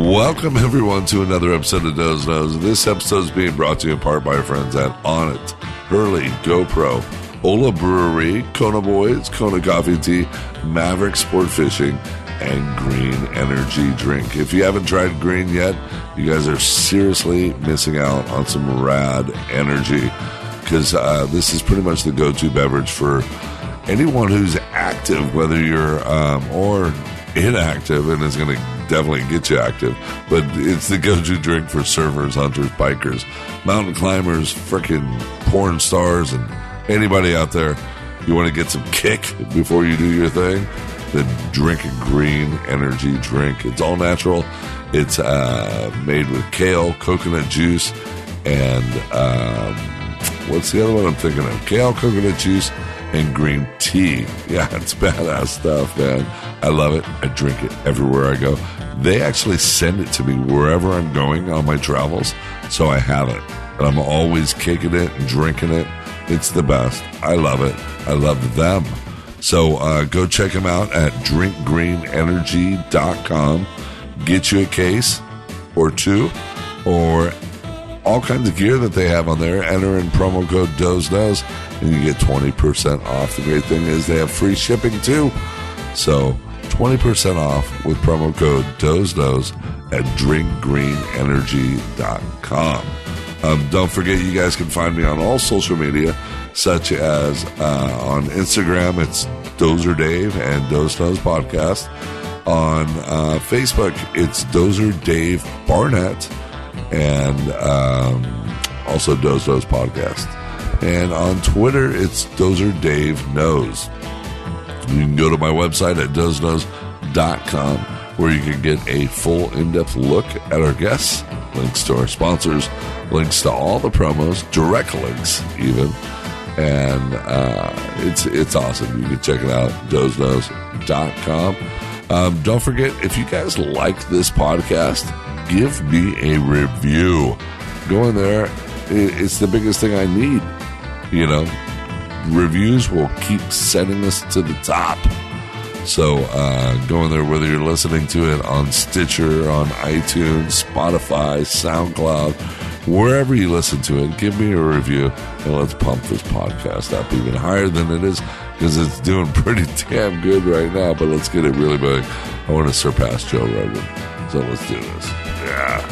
Welcome, everyone, to another episode of Doze Knows. This episode is being brought to you in part by our friends at Onnit, Hurley, GoPro, Ola Brewery, Kona Boys, Kona Coffee and Tea, Maverick Sport Fishing, and Green Energy Drink. If you haven't tried Green yet, you guys are seriously missing out on some rad energy, because this is pretty much the go-to beverage for anyone who's active, whether you're or inactive, and it's going to definitely get you active. But it's the go-to drink for surfers, hunters, bikers, mountain climbers, freaking porn stars, and anybody out there. You want to get some kick before you do your thing, then drink a Green Energy Drink. It's all natural. It's made with kale, coconut juice, and what's the other one I'm thinking of? Kale, coconut juice, and green tea. Yeah, it's badass stuff, man. I love it. I drink it everywhere I go. They actually send it to me wherever I'm going on my travels, so I have it. And I'm always kicking it and drinking it. It's the best. I love it. I love them. So go check them out at drinkgreenenergy.com. Get you a case or two, or all kinds of gear that they have on there. Enter in promo code DOZEKNOWS and you get 20% off. The great thing is they have free shipping too. So 20% off with promo code DOZEKNOWS at drinkgreenenergy.com. Don't forget, you guys can find me on all social media, such as on Instagram, it's Dozer Dave and Doze Knows Podcast. On Facebook, it's Dozer Dave Barnett, and also Doze Knows Podcast. And on Twitter, it's Dozer Dave Knows. You can go to my website at dozeknows.com, where you can get a full in-depth look at our guests, links to our sponsors, links to all the promos, direct links even. And it's awesome. You can check it out, dozeknows.com. Don't forget, if you guys like this podcast, give me a review. Go in there. It's the biggest thing I need. You know, reviews will keep sending us to the top. So go in there, whether you're listening to it on Stitcher, on iTunes, Spotify, SoundCloud, wherever you listen to it, give me a review, and let's pump this podcast up even higher than it is, because it's doing pretty damn good right now. But let's get it really big. I want to surpass Joe Rogan. So let's do this. Yeah.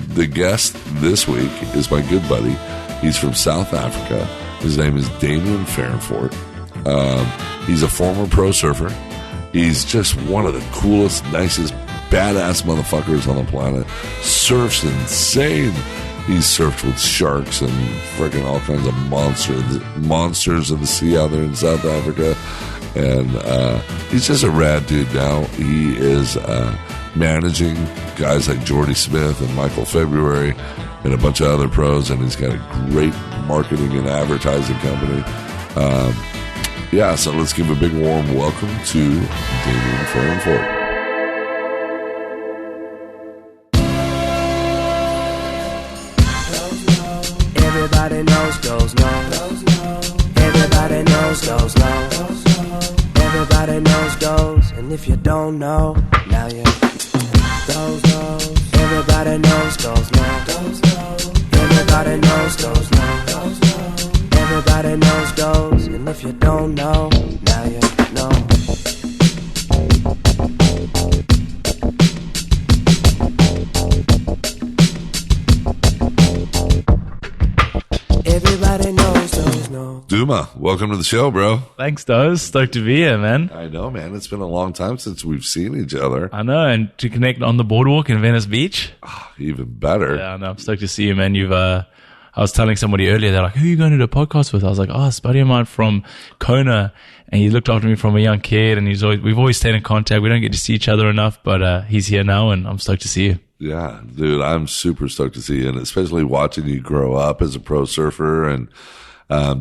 The guest this week is my good buddy. He's from South Africa. His name is Damian Farrenfort. He's a former pro surfer. He's just one of the coolest, nicest, badass motherfuckers on the planet. Surfs insane. He's surfed with sharks and freaking all kinds of monsters of the sea out there in South Africa. And he's just a rad dude now. He is managing guys like Jordy Smith and Michael February and a bunch of other pros, and he's got a great marketing and advertising company. So let's give a big warm welcome to Damian Farrenfort. Everybody knows Doze Knows. Everybody knows Doze Knows. Everybody knows Doze, and if you don't know, now you Doze Knows. Everybody knows Doze Knows. Everybody knows Doze Knows. Everybody knows Doze, and if you don't know, now you know. Everybody knows Doze Knows. Duma, welcome to the show, bro. Thanks, Doze. Stoked to be here, man. I know, man. It's been a long time since we've seen each other. I know, and to connect on the boardwalk in Venice Beach. Even better. Yeah, I know. I'm stoked to see you, man. I was telling somebody earlier, they're like, who are you going to do a podcast with? I was like, it's a buddy of mine from Kona, and he looked after me from a young kid, and we've always stayed in contact. We don't get to see each other enough, but he's here now, and I'm stoked to see you. Yeah, dude, I'm super stoked to see you, and especially watching you grow up as a pro surfer and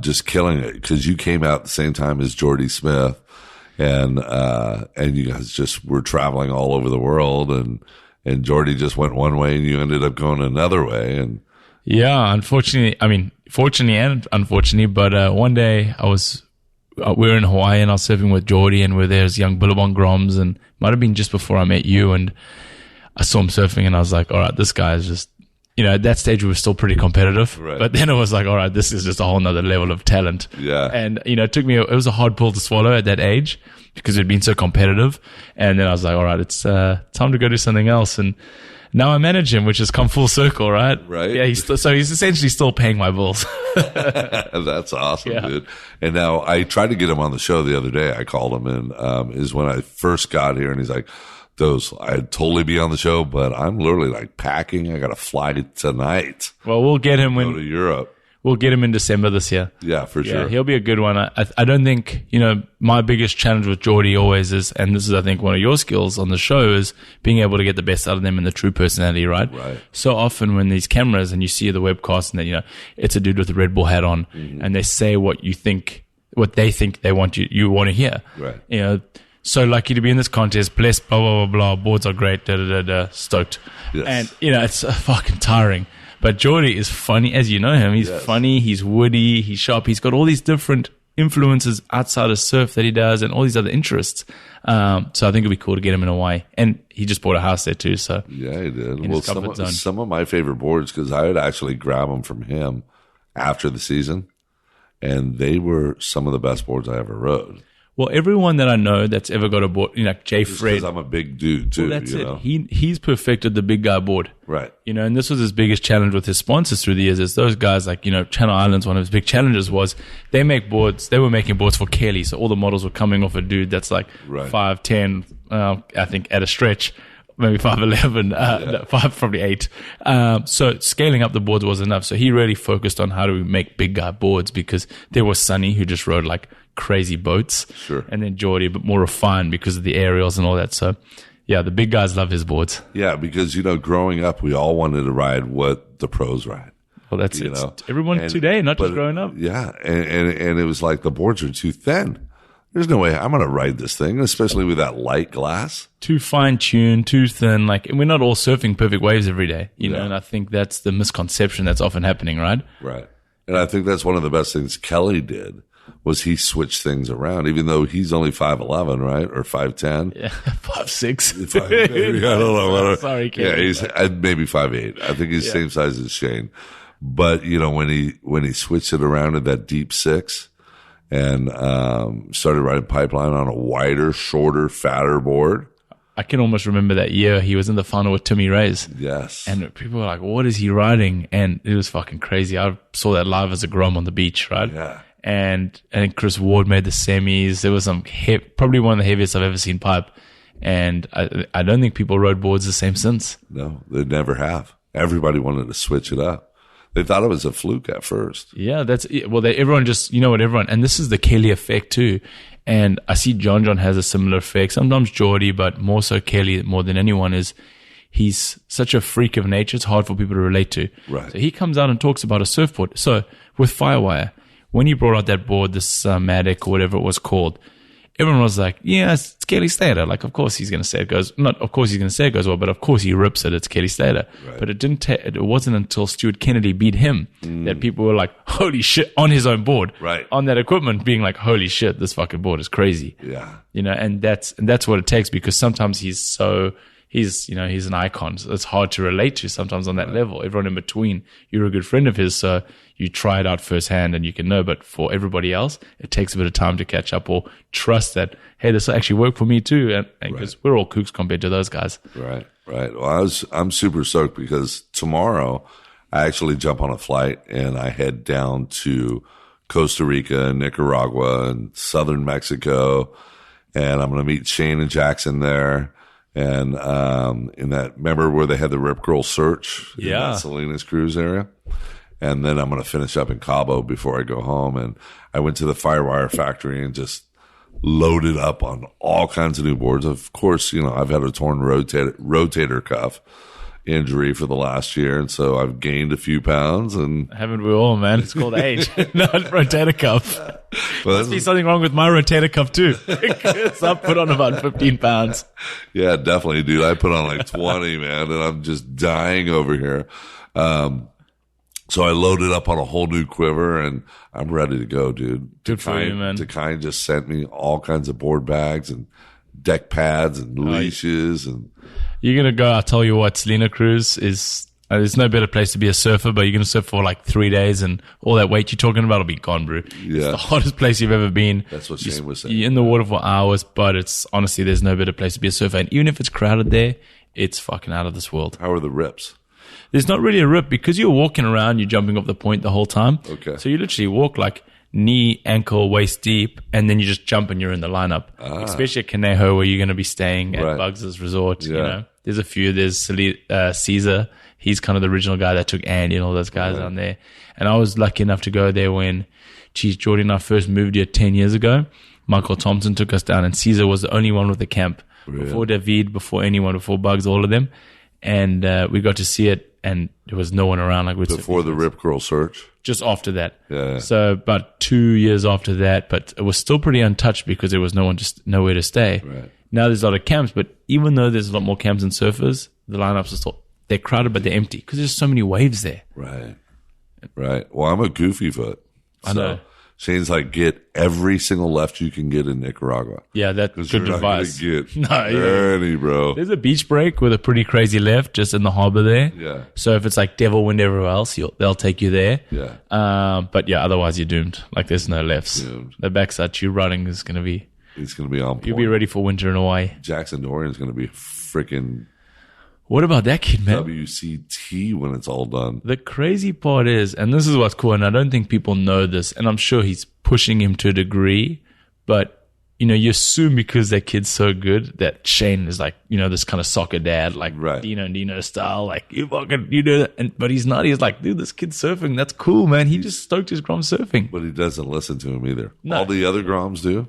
just killing it, because you came out at the same time as Jordy Smith, and you guys just were traveling all over the world, and Jordy just went one way, and you ended up going another way, and yeah, fortunately and unfortunately, but one day I was we were in Hawaii and I was surfing with Geordie and there's young Billabong Groms, and might have been just before I met you, and I saw him surfing and I was like, all right, this guy is just, at that stage we were still pretty competitive, Right. but then it was like, all right, this is just a whole nother level of talent. Yeah. And, it was a hard pill to swallow at that age because it'd been so competitive. And then I was like, all right, it's time to go do something else. And now I manage him, which has come full circle, right? Right. Yeah, he's essentially still paying my bills. That's awesome, Yeah. dude. And now I tried to get him on the show the other day. I called him and is when I first got here, and he's like, I'd totally be on the show, but I'm literally like packing. I got to fly tonight. Well, we'll get him Go to Europe. We'll get him in December this year. Yeah, for Yeah, sure. he'll be a good one. I don't think, my biggest challenge with Geordie always is, and this is, I think, one of your skills on the show, is being able to get the best out of them in the true personality, right? Right. So often when these cameras and you see the webcast and that, it's a dude with a Red Bull hat on and they say what they think they want you want to hear. Right. So lucky to be in this contest, blessed, blah, blah, blah, blah, boards are great, stoked. Yes. And, it's fucking tiring. But Geordie is funny, as you know him. He's funny, he's witty, he's sharp. He's got all these different influences outside of surf that he does and all these other interests. So I think it'd be cool to get him in Hawaii. And he just bought a house there too. So Yeah, he did. in Well, his comfort zone. some of my favorite boards, because I would actually grab them from him after the season, and they were some of the best boards I ever rode. Well, everyone that I know that's ever got a board, like Jay Fred, Because I'm a big dude too. well, that's you it. know? He's perfected the big guy board. Right. And this was his biggest challenge with his sponsors through the years. Is those guys like, Channel Islands, one of his big challenges was they were making boards for Kelly. So all the models were coming off a dude that's like Right. 5'10", I think at a stretch, maybe 5'11", no, 5, probably 8. So scaling up the boards was enough. So he really focused on how do we make big guy boards, because there was Sonny who just rode like crazy boats. Sure. And then Geordie, a bit more refined because of the aerials and all that. So yeah, the big guys love his boards. Yeah, because growing up, we all wanted to ride what the pros ride. Well, that's You it. know? Everyone And- today, not just but- growing up. Yeah, and it was like the boards are too thin. There's no way I'm going to ride this thing, especially with that light glass. Too fine tuned, too thin. And we're not all surfing perfect waves every day, know. Yeah. And I think that's the misconception that's often happening, right? Right. And I think that's one of the best things Kelly did, was he switched things around, even though he's only 5'11", right? Or 5'10". Yeah, 5'6". Maybe, I don't know. Whatever. Sorry, Kelly. Yeah, he's maybe 5'8". I think he's the same size as Shane. But when he switched it around to that deep 6 and started riding pipeline on a wider, shorter, fatter board. I can almost remember that year he was in the final with Timmy Reyes. Yes. And people were like, what is he riding? And it was fucking crazy. I saw that live as a Grom on the beach, right? Yeah. And Chris Ward made the semis. There was some probably one of the heaviest I've ever seen pipe. And I don't think people rode boards the same since. No, they never have. Everybody wanted to switch it up. They thought it was a fluke at first. Yeah, that's it. Well, everyone just, and this is the Kelly effect too. And I see John has a similar effect. Sometimes Geordie, but more so Kelly, more than anyone, is he's such a freak of nature. It's hard for people to relate to. Right. So he comes out and talks about a surfboard. So with Firewire, when he brought out that board, this Matic or whatever it was called, everyone was like, yeah, it's Kelly Slater. Like, of course he's going to say it goes, not of course he's going to say it goes well, but of course he rips it. It's Kelly Slater. Right. But it wasn't until Stuart Kennedy beat him that people were like, holy shit, on his own board. Right. On that equipment, being like, holy shit, this fucking board is crazy. Yeah. And that's what it takes, because sometimes he's an icon. So it's hard to relate to sometimes on that level. Everyone in between, you're a good friend of his, so you try it out firsthand and you can know. But for everybody else, it takes a bit of time to catch up or trust that, hey, this will actually work for me too. And because we're all kooks compared to those guys. Right. Well, I'm super stoked because tomorrow I actually jump on a flight and I head down to Costa Rica and Nicaragua and southern Mexico. And I'm going to meet Shane and Jackson there. And remember where they had the Rip Curl Search in that Salinas Cruise area? And then I'm going to finish up in Cabo before I go home. And I went to the Firewire factory and just loaded up on all kinds of new boards. Of course, I've had a torn rotator cuff injury for the last year. And so I've gained a few pounds. And Haven't we all, man? It's called age, not rotator cuff. Must be something wrong with my rotator cuff too. Because I put on about 15 pounds. Yeah, definitely, dude. I put on like 20, man, and I'm just dying over here. So I loaded up on a whole new quiver, and I'm ready to go, dude. Good for you, man. Dakine just sent me all kinds of board bags and deck pads and leashes. And you're going to go, I'll tell you what, Salina Cruz is, there's no better place to be a surfer, but you're going to surf for like 3 days, and all that weight you're talking about will be gone, bro. Yeah. It's the hottest place you've ever been. That's what Shane was saying. You're in the water for hours, but it's honestly, there's no better place to be a surfer. And even if it's crowded there, it's fucking out of this world. How are the rips? There's not really a rip because you're walking around, you're jumping off the point the whole time. Okay. So you literally walk like knee, ankle, waist deep, and then you just jump and you're in the lineup. Especially at Conejo, where you're going to be staying at Bugs' resort. Yeah. You know, there's a few. There's Caesar. He's kind of the original guy that took Andy and all those guys on there. And I was lucky enough to go there when, Jordy and I first moved here 10 years ago. Michael Thompson took us down, and Caesar was the only one with the camp. Really? Before David, before anyone, before Bugs, all of them. And we got to see it, and there was no one around. Like before the Rip Curl search? Just after that. Yeah. So about 2 years after that, but it was still pretty untouched because there was nowhere to stay. Right. Now there's a lot of camps, but even though there's a lot more camps and surfers, the lineups are still, they're crowded, but they're empty because there's so many waves there. Right. Right. Well, I'm a goofy foot. I know. Shane's like, get every single left you can get in Nicaragua. Yeah, that's good advice. Get any, bro. There's a beach break with a pretty crazy left just in the harbor there. Yeah. So if it's like devil wind everywhere else, they'll take you there. Yeah. But yeah, otherwise you're doomed. Like there's no lefts. Doomed. The backside you running is going to be. It's going to be on point. You'll be ready for winter in Hawaii. Jackson Dorian's going to be freaking What about that kid, man? WCT when it's all done. The crazy part is, and this is what's cool, and I don't think people know this, and I'm sure he's pushing him to a degree, but, you know, you assume because that kid's so good that Shane is like, you know, this kind of soccer dad, like Dino style, like, you do that. But he's not. He's like, dude, this kid's surfing. That's cool, man. He just stoked his Grom surfing. But he doesn't listen to him either. No. All the other Groms do.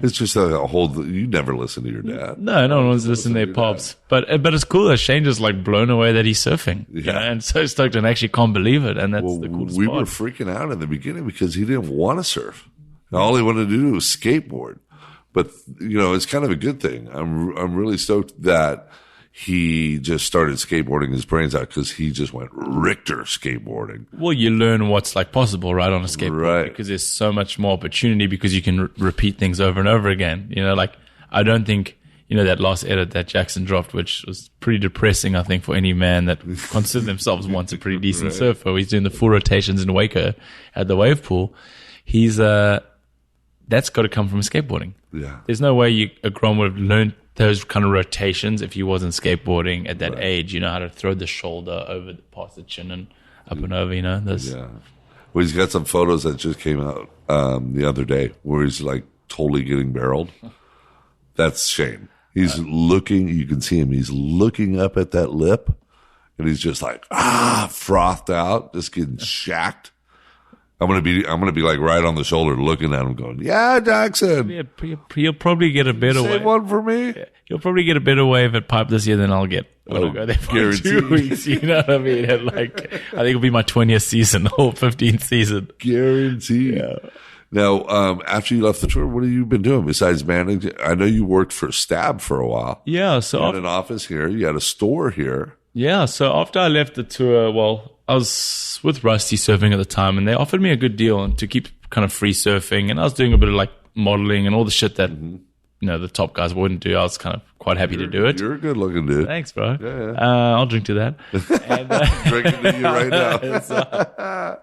It's just a whole. You never listen to your dad. No one wants to listen to their pops. But it's cool that Shane just like blown away that he's surfing. Yeah. You know, and so stoked and actually can't believe it. And that's the coolest we part. were freaking out in the beginning because he didn't want to surf. All he wanted to do was skateboard. But you know, it's kind of a good thing. I'm really stoked that he just started skateboarding his brains out because he just went Richter skateboarding. Well, you learn what's like possible, right, on a skateboard, Right. because there's so much more opportunity because you can repeat things over and over again. You know, like I don't think, you know, that last edit that Jackson dropped, which was pretty depressing, I think, for any man that considers themselves once a pretty decent surfer. He's doing the full rotations in Waco at the wave pool. He's that's got to come from skateboarding. Yeah. There's no way a Grom would have learned those kind of rotations if he wasn't skateboarding at that age. You know how to throw the shoulder over past the chin and up and over, you know. Yeah. Well, he's got some photos that just came out the other day where he's like totally getting barreled. That's Shane. He's looking, you can see him, he's looking up at that lip and he's just like, frothed out, just getting shacked. I'm gonna be like right on the shoulder looking at him going, yeah, Jackson. Yeah, he'll probably get a better Save wave. one for me. Yeah, he'll probably get a better wave at Pipe this year than I'll get when I go there for guaranteed. 2 weeks. You know what I mean? And like, I think it'll be my 20th season or 15th season. Guaranteed. Yeah. Now, after you left the tour, what have you been doing besides managing? I know you worked for Stab for a while. Yeah. So You had an office here. You had a store here. Yeah, so after I left the tour, well, I was with Rusty surfing at the time, and they offered me a good deal to keep kind of free surfing, and I was doing a bit of like modeling and all the shit that you know the top guys wouldn't do. I was kind of quite happy to do it. You're a good looking dude. Thanks, bro. Yeah. I'll drink to that. And, Drinking to you right now.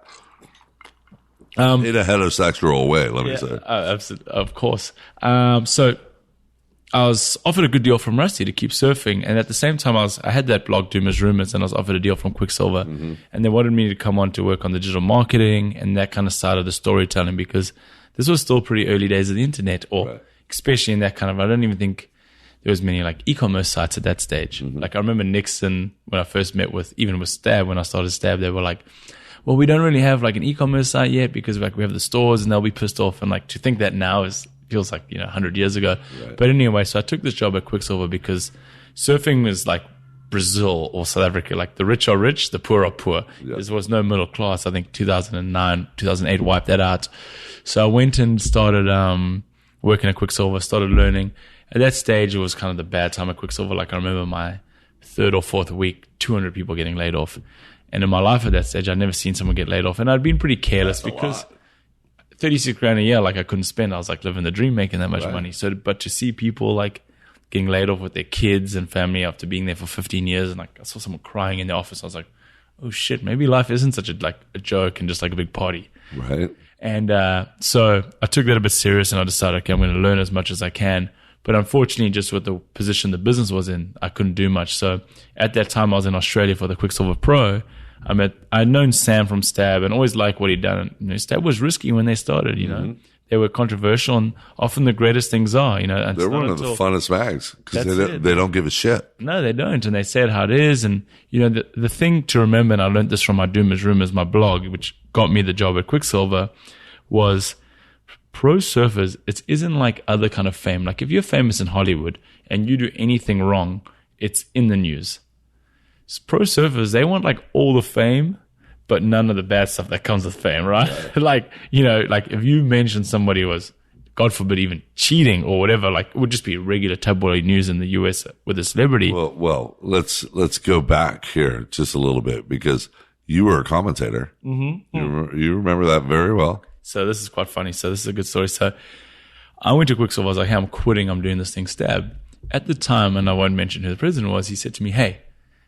In a heterosexual way, let me say. Absolutely, of course. So I was offered a good deal from Rusty to keep surfing, and at the same time, I had that blog, Doomers Rumors, and I was offered a deal from Quicksilver, and they wanted me to come on to work on the digital marketing and that kind of side of the storytelling because this was still pretty early days of the internet, or especially in that kind of. I don't even think there was many like e-commerce sites at that stage. Like I remember Nixon when I first met with Stab, when I started Stab, they were like, well, we don't really have like an e-commerce site yet because like we have the stores, and they'll be pissed off. And like to think that now feels like, you know, 100 years ago. But anyway, so I took this job at Quicksilver because surfing was like Brazil or South Africa. Like the rich are rich, the poor are poor. There was no middle class. I think 2009, 2008 wiped that out. So I went and started working at Quicksilver, started learning. At that stage, it was kind of the bad time at Quicksilver. Like I remember my third or fourth week, 200 people getting laid off. And in my life at that stage, I'd never seen someone get laid off. And I'd been pretty careless because 36 grand a year, like I couldn't spend. I was like living the dream, making that much money. So, but to see people like getting laid off with their kids and family after being there for 15 years, and like I saw someone crying in the office, I was like, oh shit, maybe life isn't such a joke and just like a big party. Right. And so I took that a bit serious, and I decided, okay, I'm going to learn as much as I can. But unfortunately, just with the position the business was in, I couldn't do much. So at that time, I was in Australia for the Quicksilver Pro. I'd known Sam from Stab and always liked what he'd done. You know, Stab was risky when they started, you know. They were controversial, and often the greatest things are, you know. And they're one of the funnest mags because they don't give a shit. No, they don't. And they say it how it is. And, you know, the thing to remember, and I learned this from my Doomers Rumors, my blog, which got me the job at Quicksilver, was pro surfers, it isn't like other kind of fame. Like if you're famous in Hollywood and you do anything wrong, it's in the news. Pro surfers, they want like all the fame, but none of the bad stuff that comes with fame, right? Like, you know, like if you mention somebody was, God forbid, even cheating or whatever, like it would just be regular tabloid news in the US with a celebrity. Well, let's go back here just a little bit because you were a commentator. Mm-hmm. You remember that very well. So this is quite funny. So this is a good story. So I went to Quicksilver. I was like, hey, I'm quitting. I'm doing this thing, Stab. At the time, and I won't mention who the president was, he said to me, hey,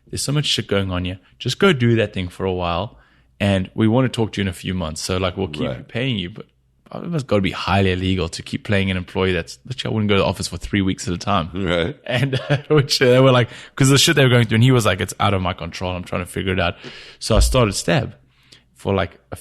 there's so much shit going on here. Just go do that thing for a while, and we want to talk to you in a few months. So, like, we'll keep paying you, but it's got to be highly illegal to keep playing an employee that's literally I wouldn't go to the office for 3 weeks at a time. Right. And which they were like, because the shit they were going through, and he was like, it's out of my control. I'm trying to figure it out. So I started Stab for like I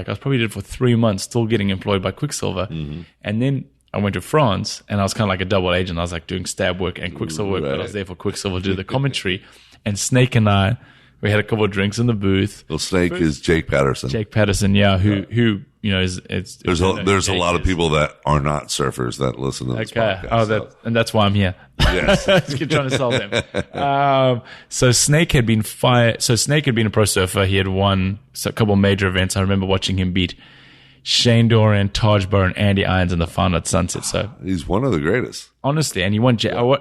probably did it for 3 months, still getting employed by Quicksilver. Mm-hmm. And then I went to France, and I was kind of like a double agent. I was like doing Stab work and Quicksilver work, but I was there for Quicksilver to do the commentary. And Snake and I, we had a couple of drinks in the booth. Well, Snake is Jake Patterson. Jake Patterson, yeah, who you know is there's a lot of people that are not surfers that listen to this podcast. And that's why I'm here. Yes, keep trying to sell them. So Snake had been fired. So Snake had been a pro surfer. He had won a couple of major events. I remember watching him beat Shane Dorian, Taj Burr, and Andy Irons in the final at Sunset. So he's one of the greatest. Honestly, and he won.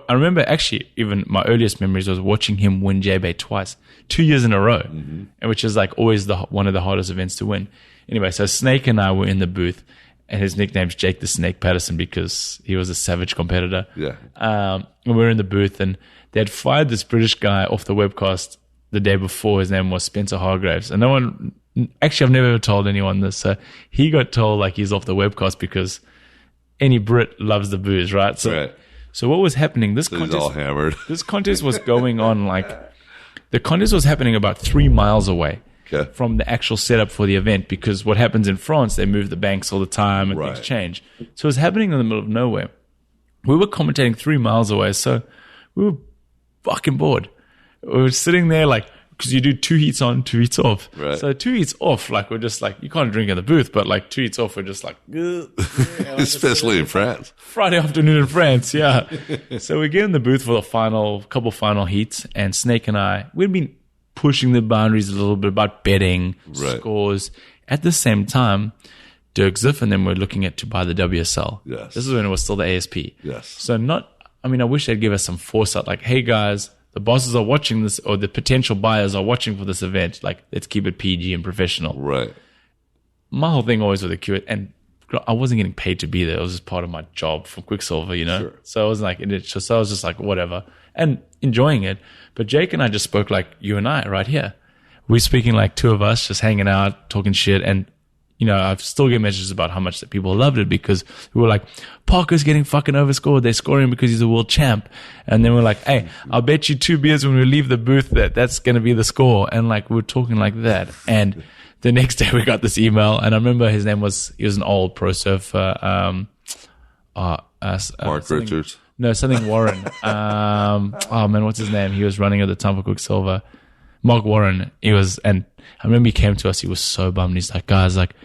I remember actually, even my earliest memories was watching him win J-Bay twice, 2 years in a row, and which is like always one of the hardest events to win. Anyway, so Snake and I were in the booth, and his nickname's Jake the Snake Patterson because he was a savage competitor. Yeah. And we were in the booth, and they had fired this British guy off the webcast the day before. His name was Spencer Hargraves, and no one. Actually, I've never ever told anyone this. So he got told like he's off the webcast because any Brit loves the booze, right? So what was happening? This contest, he's all hammered. This contest was going on the contest was happening about 3 miles away from the actual setup for the event because what happens in France, they move the banks all the time and things change. So it was happening in the middle of nowhere. We were commentating 3 miles away, so we were fucking bored. We were sitting there like. Because you do 2 heats on, 2 heats off. Right. So 2 heats off, like we're just like, you can't drink in the booth, but like 2 heats off, we're just like, especially in France. Friday afternoon in France, yeah. So we get in the booth for the couple final heats, and Snake and I, we'd been pushing the boundaries a little bit about betting, scores. At the same time, Dirk Ziff and them were looking to buy the WSL. Yes. This is when it was still the ASP. Yes. So I wish they'd give us some foresight, like, hey guys, the bosses are watching this, or the potential buyers are watching for this event. Like, let's keep it PG and professional. Right. My whole thing always with the Q, and I wasn't getting paid to be there. It was just part of my job from Quicksilver, you know? Sure. So I was like, so I was just like, whatever, and enjoying it. But Jake and I just spoke like you and I right here. We're speaking like two of us, just hanging out, talking shit, and you know, I still get messages about how much that people loved it because we were like, Parker's getting fucking overscored. They're scoring because he's a world champ. And then we're like, hey, I'll bet you 2 beers when we leave the booth that's going to be the score. And like, we're talking like that. And the next day we got this email, and I remember he was an old pro surfer. Mark Richards. No, something Warren. Oh man, what's his name? He was running at the time for Quicksilver. Mark Warren. And I remember he came to us. He was so bummed. He's like, guys, like,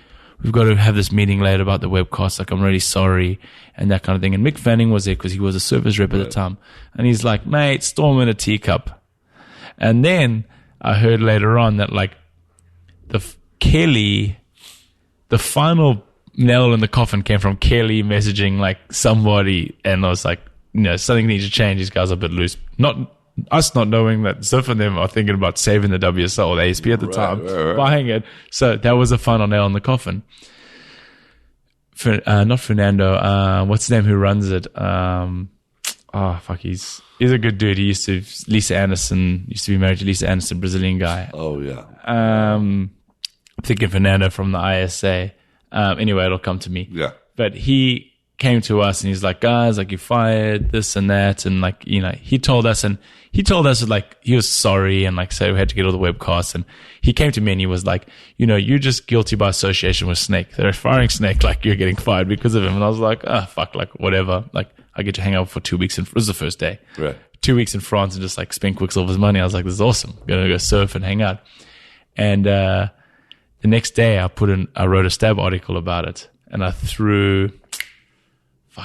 we've got to have this meeting later about the webcast. Like, I'm really sorry, and that kind of thing. And Mick Fanning was there because he was a service rep at the time. And he's like, mate, storm in a teacup. And then I heard later on that, like, the final nail in the coffin came from Kelly messaging, like, somebody. And I was like, you know, something needs to change. These guys are a bit loose. Not us not knowing that Ziff and them are thinking about saving the WSL or the ASP at the time, buying it. So that was a final nail in the coffin. Not Fernando. What's his name? Who runs it? He's a good dude. He used to be married to Lisa Anderson, Brazilian guy. Oh yeah. I'm thinking Fernando from the ISA. Anyway, it'll come to me. Yeah. But he came to us and he's like, guys, like, you fired this and that, and like, you know, he told us like he was sorry, and like, so we had to get all the webcasts, and he came to me and he was like, you know, you're just guilty by association with Snake. They're firing Snake, like you're getting fired because of him. And I was like, fuck, like whatever. Like, I get to hang out for 2 weeks, and it was the first day. Right. 2 weeks in France and just like spend Quicksilver's money. I was like, this is awesome. I'm gonna go surf and hang out. And the next day I wrote a Stab article about it, and I threw,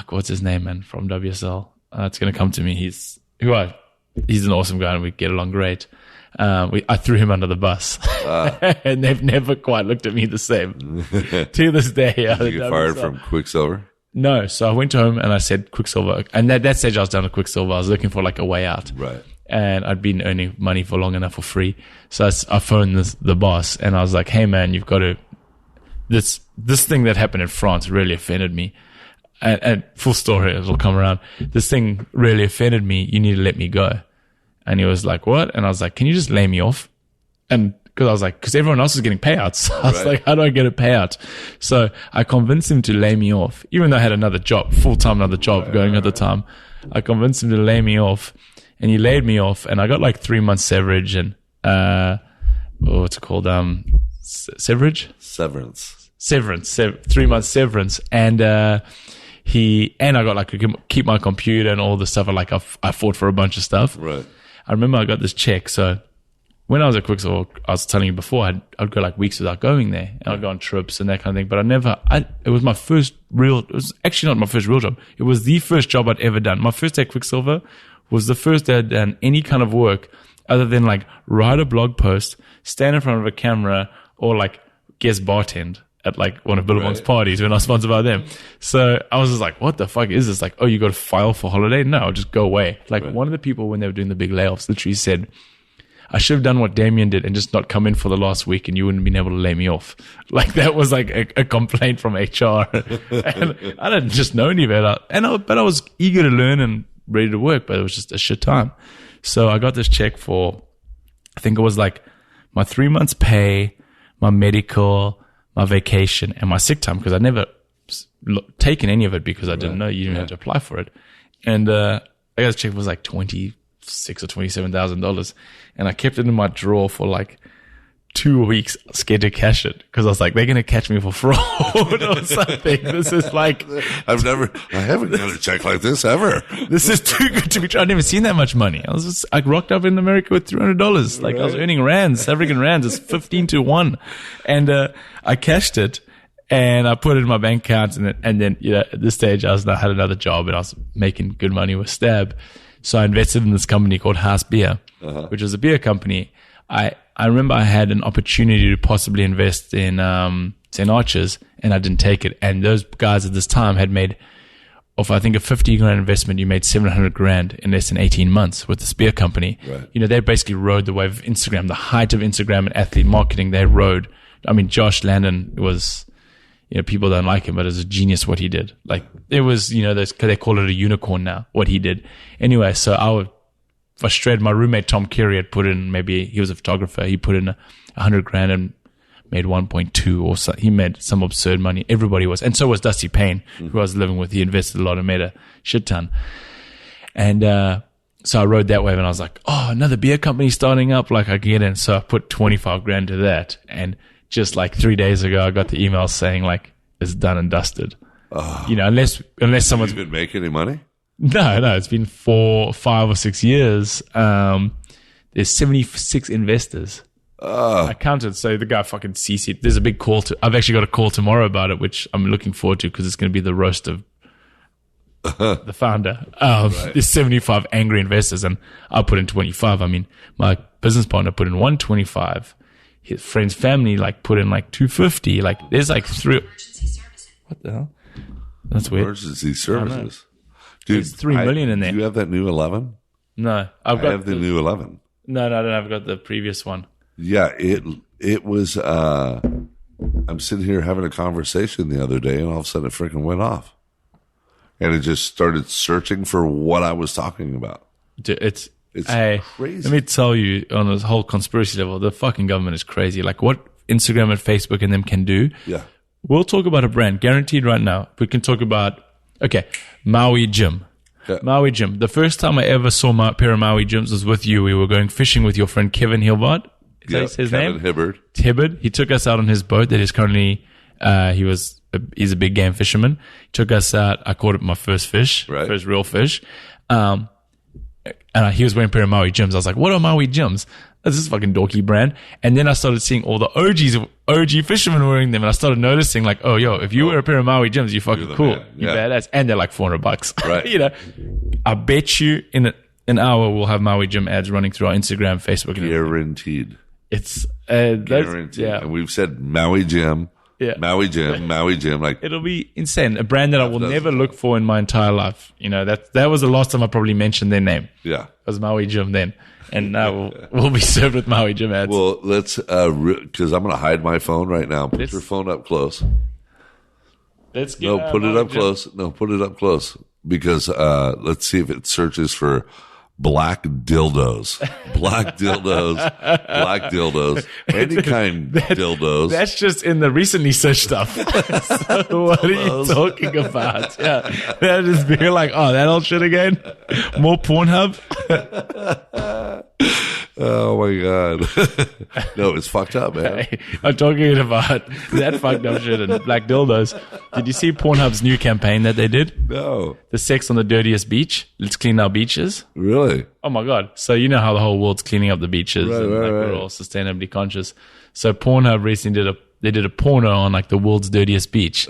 what's his name, man, from WSL? It's going to come to me. He's an awesome guy and we get along great. I threw him under the bus and they've never quite looked at me the same to this day. Did you get fired from Quicksilver? No. So I went home and I said Quicksilver, and at that stage I was down to Quicksilver. I was looking for like a way out. Right. And I'd been earning money for long enough for free. So I phoned the boss and I was like, hey man, you've got to, this thing that happened in France really offended me. And full story, it'll come around. This thing really offended me. You need to let me go. And he was like, what? And I was like, can you just lay me off? And because everyone else is getting payouts. I was like, how do I get a payout? So I convinced him to lay me off, even though I had another job, full-time another job going at the time. I convinced him to lay me off, and he laid me off, and I got like 3 months severage and, what's it called? Severage? Severance. 3 months severance. And I got like to keep my computer and all the stuff. I fought for a bunch of stuff. Right. I remember I got this check. So when I was at Quicksilver, I was telling you before, I'd go like weeks without going there, and I'd go on trips and that kind of thing. But it was my first it was actually not my first real job. It was the first job I'd ever done. My first day at Quicksilver was the first day I'd done any kind of work other than like write a blog post, stand in front of a camera, or like guest bartend at like one of Billabong's parties when I was sponsored by them. So I was just like, what the fuck is this? Like, oh, you got to file for holiday? No, I'll just go away. Like one of the people when they were doing the big layoffs literally said, I should have done what Damien did and just not come in for the last week, and you wouldn't have been able to lay me off. Like that was like a complaint from HR. And I didn't just know any better. But I was eager to learn and ready to work, but it was just a shit time. So I got this check for, I think it was like my 3 months pay, my medical, my vacation, and my sick time, because I'd never taken any of it because I didn't know you didn't have to apply for it. And I got this check was like $26,000 or $27,000, and I kept it in my drawer for like 2 weeks, scared to cash it, because I was like, they're gonna catch me for fraud or something. This is like, I haven't got a check like this ever. This is too good to be true. I'd never seen that much money. I rocked up in America with $300. Like I was earning rands, South African rands. It's 15-1, and I cashed it and I put it in my bank account. And then at this stage, I had another job and I was making good money with Stab. So I invested in this company called Haas Beer, which was a beer company. I remember I had an opportunity to possibly invest in St. Archer's, and I didn't take it. And those guys at this time had made, of I think a 50 grand investment, you made 700 grand in less than 18 months with this beer company. Right. They basically rode the wave of Instagram, the height of Instagram and athlete marketing. They rode. I mean, Josh Landon was, people don't like him, but it was a genius what he did. Like it was, they call it a unicorn now, what he did. Anyway, so I would frustrated. My roommate Tom Carey had put in, maybe he was a photographer, he put in 100 grand and made 1.2 or so. He made some absurd money. Everybody was, and so was Dusty Payne, who I was living with. He invested a lot and made a shit ton. And so I rode that wave, and I was like, oh, another beer company starting up, like I can get in. So I put 25 grand to that, and just like 3 days ago, I got the email saying like it's done and dusted. Unless someone's been making any money. No, it's been 4, 5 or 6 years. There's 76 investors. I counted, so the guy fucking CC'd. There's a big call I've actually got a call tomorrow about it, which I'm looking forward to, because it's going to be the roast of the founder. There's 75 angry investors, and I put in 25. I mean, my business partner put in 125. His friends, family, like put in like 250. Like there's like 3. What the hell? That's weird. Emergency services. Dude, there's 3 million in there. Do you have that new 11? No, I have the new 11. No, I don't. I've got the previous one. Yeah, it was. I'm sitting here having a conversation the other day, and all of a sudden it freaking went off, and it just started searching for what I was talking about. Dude, it's crazy. Let me tell you, on this whole conspiracy level, the fucking government is crazy. Like what Instagram and Facebook and them can do. Yeah, we'll talk about a brand guaranteed right now. We can talk about Maui Gym. Yeah. Maui Gym. The first time I ever saw a pair of Maui Gyms was with you. We were going fishing with your friend Kevin Hilbert. Is that his Kevin name? Hibbard. He took us out on his boat that is currently, he's a big game fisherman. He took us out. I caught it my first fish, Right. first real fish. And he was wearing a pair of Maui Gyms. I was like, what are Maui Gyms? This is a fucking dorky brand. And then I started seeing all the OG fishermen wearing them. And I started noticing like, oh, yo, if you wear a pair of Maui Gyms, you're fucking the cool. man. You're Yeah. badass. And they're like $400. Right. You know, I bet you in an hour we'll have Maui Gym ads running through our Instagram, Facebook, and everything. Guaranteed. It's Guaranteed. yeah. And we've said Maui Gym. Yeah. Maui Gym. Maui Gym. Like, It'll be insane. A brand that I will never look for in my entire life. You know, that was the last time I probably mentioned their name. yeah. It was Maui Gym then. And now we'll be served with Maui Gym ads. Well, let's, because I'm going to hide my phone right now. Put your phone up close. Let's get No, put it Maui up Gym. close. No, put it up close. Because let's see if it searches for black dildos. Black dildos. Black dildos. Any kind dildos. That's just in the recently searched stuff. So what are you talking about? Yeah. That is being like, oh, that old shit again? More Pornhub? Oh my God. No, it's fucked up, man. Hey, I'm talking about that fucked up shit and black dildos. Did you see Pornhub's new campaign that they did? No. The sex on the dirtiest beach. Let's clean our beaches. Really? Oh my God. So you know how the whole world's cleaning up the beaches Right, and right, like right. we're all sustainably conscious. So Pornhub recently did a porno on like the world's dirtiest beach.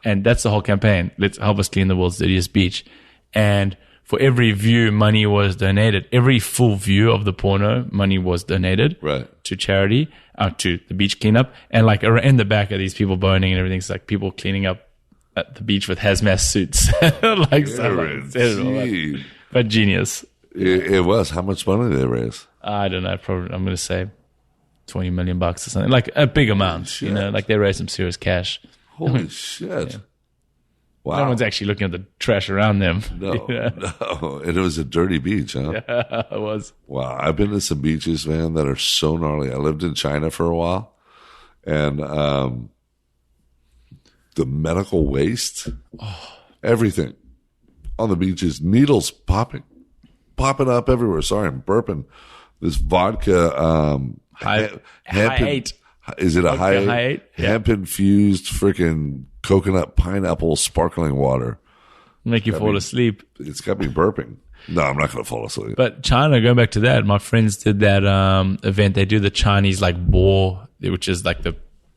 And that's the whole campaign. Let's help us clean the world's dirtiest beach. And for every view, money was donated. Every full view of the porno, money was donated Right. to charity, to the beach cleanup. And like in the back of these people boning and everything, it's like people cleaning up at the beach with hazmat suits. Like Guaranteed. but genius. It was. How much money did they raise? I don't know. Probably I'm going to say $20 million or something, like a big amount. Shit. You know, like they raised some serious cash. Holy shit. Wow. No one's actually looking at the trash around them. No, You know? no. And it was a dirty beach, huh? It was. Wow. I've been to some beaches, man, that are so gnarly. I lived in China for a while. And the medical waste, everything on the beaches, needles popping up everywhere. Sorry, I'm burping. This vodka, High eight. Is it a high eight? High eight? Yeah. Hemp infused freaking coconut pineapple sparkling water. Make you fall asleep. It's got me burping. No, I'm not going to fall asleep. But China, going back to that, my friends did that event. They do the Chinese like boar, which is like the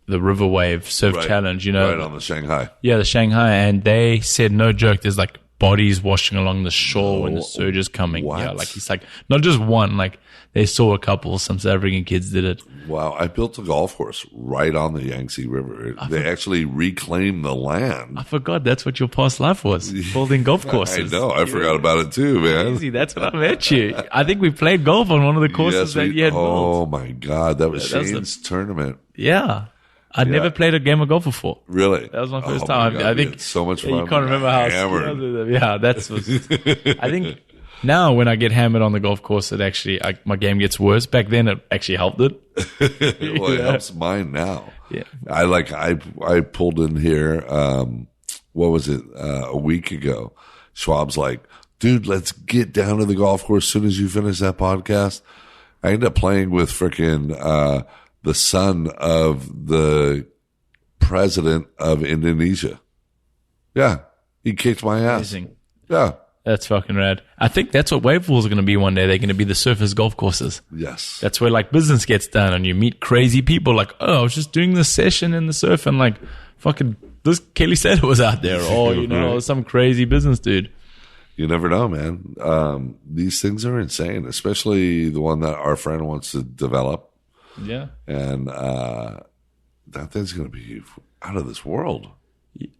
river wave surf Right. challenge, you know. Right on the Shanghai. Yeah, the Shanghai. And they said, no joke, there's like bodies washing along the shore when the surge is coming. What? Yeah, like it's like not just one, like they saw a couple, some South African kids did it. Wow, I built a golf course right on the Yangtze River. They actually reclaimed the land. I forgot that's what your past life was, building golf courses. I know, I forgot about it too, man. Crazy, that's when I met you. I think we played golf on one of the courses that you had built. Oh my God, that was That was Shane's tournament. Yeah. I'd never played a game of golf before. Really? That was my first Oh time. God, I we think had so much fun. You can't remember how hammered. Yeah, that's what, I think now when I get hammered on the golf course, it actually my game gets worse. Back then, it actually helped it. Well, it helps mine now. Yeah. I pulled in here. What was it? A week ago. Schwab's like, dude, let's get down to the golf course as soon as you finish that podcast. I ended up playing with freaking the son of the president of Indonesia. Yeah, he kicked my ass. Amazing. Yeah. That's fucking rad. I think that's what wave pools are going to be one day. They're going to be the surfers' golf courses. Yes. That's where like business gets done and you meet crazy people like, oh, I was just doing this session in the surf and like fucking this Kelly said it was out there or, you know, some crazy business dude. You never know, man. These things are insane, especially the one that our friend wants to develop. Yeah. And that thing's going to be out of this world.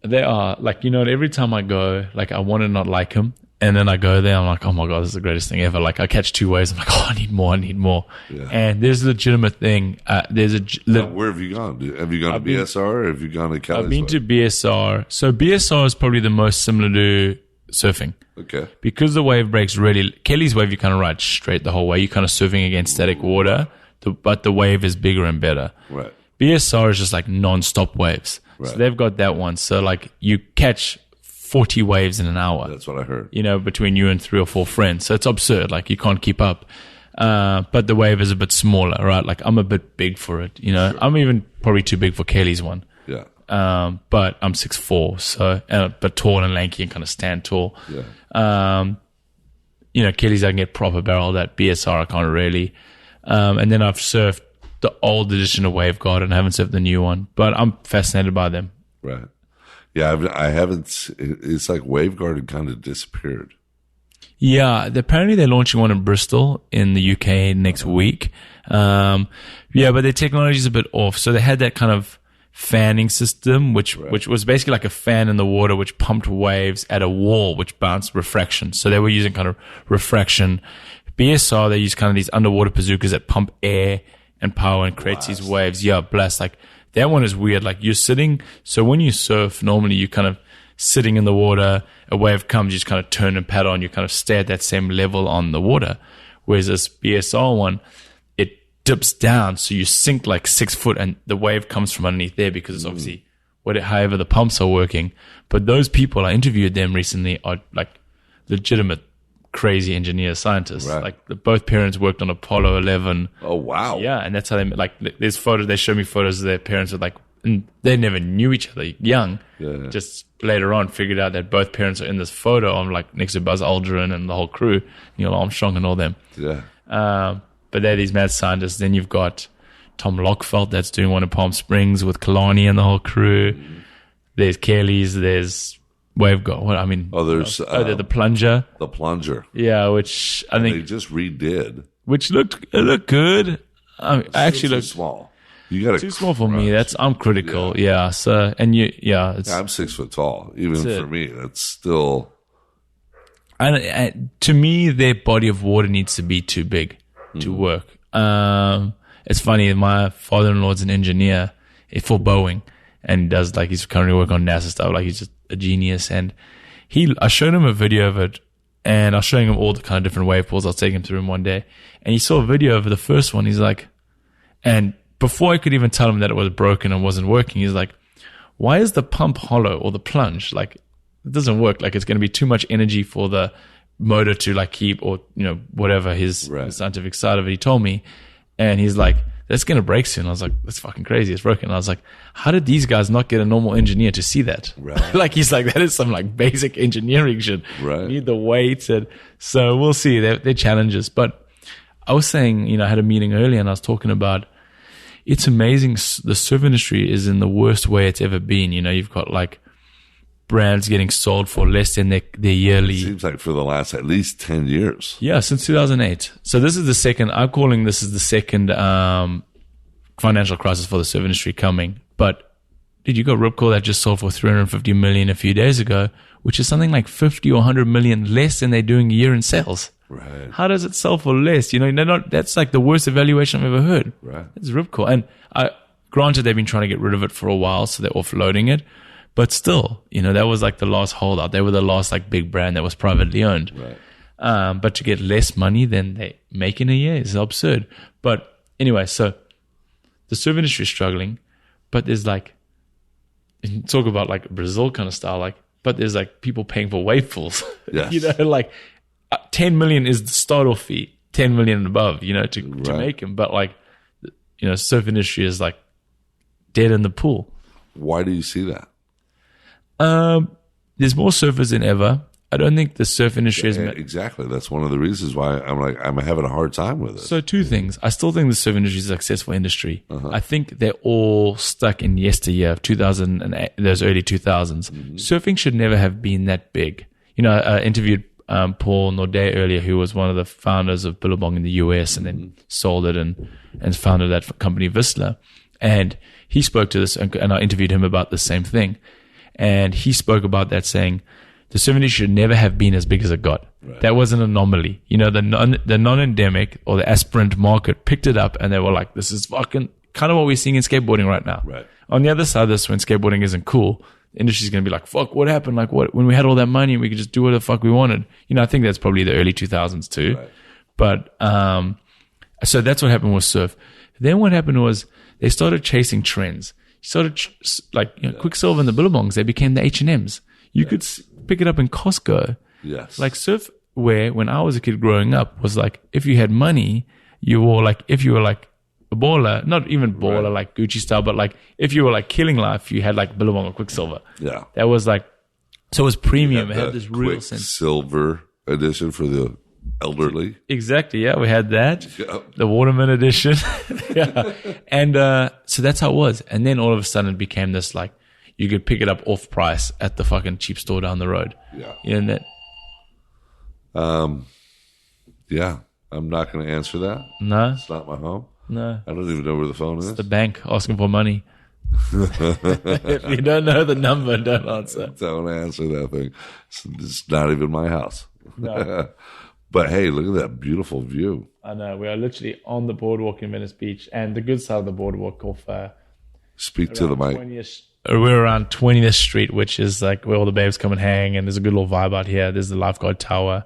They are like, you know, every time I go, like I want to not like him And then I go there, I'm like, oh my God, this is the greatest thing ever. Like I catch 2 waves. I'm like, oh, I need more. Yeah. And there's a legitimate thing. Now, where have you gone? Have you gone to BSR or have you gone to Kelly's I've been Wave? to BSR. So BSR is probably the most similar to surfing. Okay. Because the wave breaks really, Kelly's wave, you kind of ride straight the whole way. You're kind of surfing against static water, but the wave is bigger and better. Right. BSR is just like non-stop waves. Right. So they've got that one. So like you catch 40 waves in an hour. That's what I heard. You know, between you and 3 or 4 friends. So it's absurd. Like you can't keep up. But the wave is a bit smaller, right? Like I'm a bit big for it. You know, I'm even probably too big for Kelly's one. Yeah. But I'm 6'4", so but tall and lanky and kind of stand tall. Yeah. You know, Kelly's I can get proper barreled at. BSR I can't really. And then I've surfed the old edition of Waveguard, I haven't surfed the new one, but I'm fascinated by them. Right. Yeah, I haven't. It's like Waveguard kind of disappeared. Yeah, apparently they're launching one in Bristol in the UK next week. Yeah, but their technology is a bit off. So they had that kind of fanning system, which was basically like a fan in the water, which pumped waves at a wall, which bounced refraction. So they were using kind of refraction. BSR, they use kind of these underwater bazookas that pump air and power and creates these waves. Yeah, blast. Like that one is weird. Like you're sitting. So when you surf, normally you kind of sitting in the water, a wave comes, you just kind of turn and paddle and you kind of stay at that same level on the water. Whereas this BSR one, it dips down. So you sink like 6 foot and the wave comes from underneath there because it's obviously however the pumps are working. But those people, I interviewed them recently, are like legitimate crazy engineers, scientists. Right. Like both parents worked on Apollo 11. Oh, wow. Yeah. And that's how they, like, there's photos, they show me photos of their parents with like, and they never knew each other young. Yeah. Just later on figured out that both parents are in this photo. I'm like next to Buzz Aldrin and the whole crew, Neil Armstrong and all them. Yeah. But they're these mad scientists. Then you've got Tom Lockfelt that's doing one in Palm Springs with Kalani and the whole crew. Mm-hmm. There's Kelly's, there's Waveguard. What I mean? Oh, there's the plunger. The plunger. Yeah, which I think they just redid. Which looked good. I mean, actually too looked small. You got too small for me. I'm critical. Yeah. So and I'm 6 foot tall. Even for me, that's still. And to me, their body of water needs to be too big to work. It's funny. My father-in-law's an engineer for Boeing, and does like he's currently working on NASA stuff. Like he's just a genius. And I showed him a video of it, and I was showing him all the kind of different wave pools. I'll take him through them one day, and he saw a video of the first one. He's like, and before I could even tell him that it was broken and wasn't working, he's like, "Why is the pump hollow or the plunge like it doesn't work? Like it's going to be too much energy for the motor to like keep, or whatever his scientific side of it." He told me, and he's like, "That's going to break soon." I was like, "That's fucking crazy. It's broken." And I was like, "How did these guys not get a normal engineer to see that?" Right. Like he's like, "That is some like basic engineering shit. Right. You need the weights." And so we'll see. They're challenges. But I was saying, I had a meeting earlier and I was talking about. It's amazing. The surf industry is in the worst way it's ever been. You've got like brands getting sold for less than their yearly. It seems like for the last at least 10 years. Yeah, since 2008. So this is the second. I'm calling this is the second financial crisis for the surf industry coming. But you got Ripcord that just sold for $350 million a few days ago, which is something like 50 or 100 million less than they're doing a year in sales. Right. How does it sell for less? That's like the worst evaluation I've ever heard. Right. It's Ripcord. And granted, they've been trying to get rid of it for a while, so they're offloading it. But still, that was like the last holdout. They were the last like big brand that was privately owned. Right. But to get less money than they make in a year is absurd. But anyway, so the surf industry is struggling, but there's like, talk about like Brazil kind of style, but there's like people paying for wave pools. Yes. Like 10 million is the start-off fee, 10 million and above, to make them. But like, surf industry is like dead in the pool. Why do you see that? There's more surfers than ever. I don't think the surf industry is... Exactly. That's one of the reasons why I'm having a hard time with it. So two things. I still think the surf industry is a successful industry. I think they're all stuck in yesteryear of 2008, those early 2000s. Mm-hmm. Surfing should never have been that big. I interviewed Paul Norday earlier, who was one of the founders of Billabong in the US and then sold it and founded that company Whistler. And he spoke to this, and I interviewed him about the same thing. And he spoke about that, saying the surf industry should never have been as big as it got. Right. That was an anomaly. You know, the non-endemic or the aspirant market picked it up and they were like, this is fucking kind of what we're seeing in skateboarding right now. Right. On the other side of this, when skateboarding isn't cool, the industry's going to be like, fuck, what happened? Like, what, when we had all that money and we could just do what the fuck we wanted. You know, I think that's probably the early 2000s too. Right. But, so that's what happened with surf. Then what happened was they started chasing trends. Quicksilver and the Billabongs, they became the H&Ms. You could pick it up in Costco. Yes. Like surf wear, when I was a kid growing up, was like, if you had money, you wore like, if you were like a baller, not even baller like Gucci style, but like if you were like killing life, you had like Billabong or Quicksilver. Yeah. That was like, so it was premium. It had this real sense. Silver edition for the elderly. Exactly. Yeah. We had that. Yep. The Waterman edition. Yeah. And, so that's how it was. And then all of a sudden it became this like, you could pick it up off price at the fucking cheap store down the road. Yeah. You know, Yeah. I'm not going to answer that. no, It's not my home. no. I don't even know where the phone is. The bank asking for money. If you don't know the number, don't answer. Don't answer that thing. It's not even my house. No. But hey, look at that beautiful view. I know. We are literally on the boardwalk in Venice Beach, and the good side of the boardwalk off Speak to the mic. 20th, we're around 20th Street, which is like where all the babes come and hang, and there's a good little vibe out here. There's the lifeguard tower.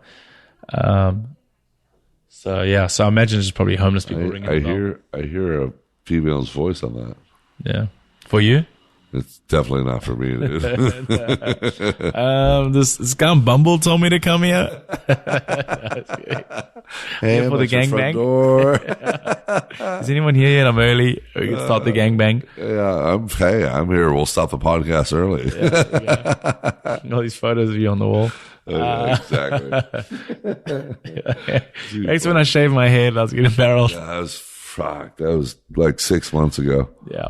So yeah, so I imagine there's probably homeless people ringing the bell. I hear a female's voice on that. Yeah. For you? It's definitely not for me, dude. This guy Bumble told me to come here. Hey, for the gangbang. Is anyone here yet? I'm early. We can start the gangbang. Yeah, I'm here. We'll stop the podcast early. All these photos of you on the wall. Exactly. Thanks when I shaved my head, I was getting barreled. That was like 6 months ago. Yeah.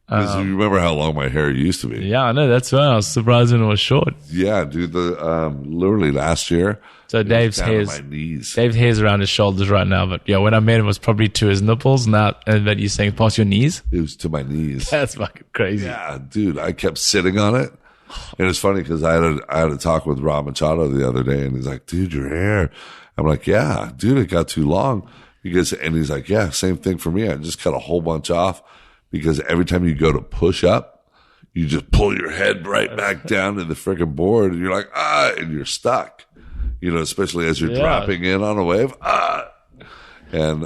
Because you remember how long my hair used to be. Yeah, I know. That's why I was surprised when it was short. Yeah, dude. Literally last year. So Dave's hair's my knees. Dave's hair's around his shoulders right now, but yeah, when I met him, it was probably to his nipples. Now, and that you're saying past your knees. It was to my knees. That's fucking crazy. Yeah, dude. I kept sitting on it, and it's funny because I had a talk with Rob Machado the other day, and he's like, "Dude, your hair." I'm like, "Yeah, dude, it got too long." And he's like, "Yeah, same thing for me. I just cut a whole bunch off because every time you go to push up, you just pull your head right back down to the freaking board, and you're like, and you're stuck." You know, especially as you're dropping in on a wave. And,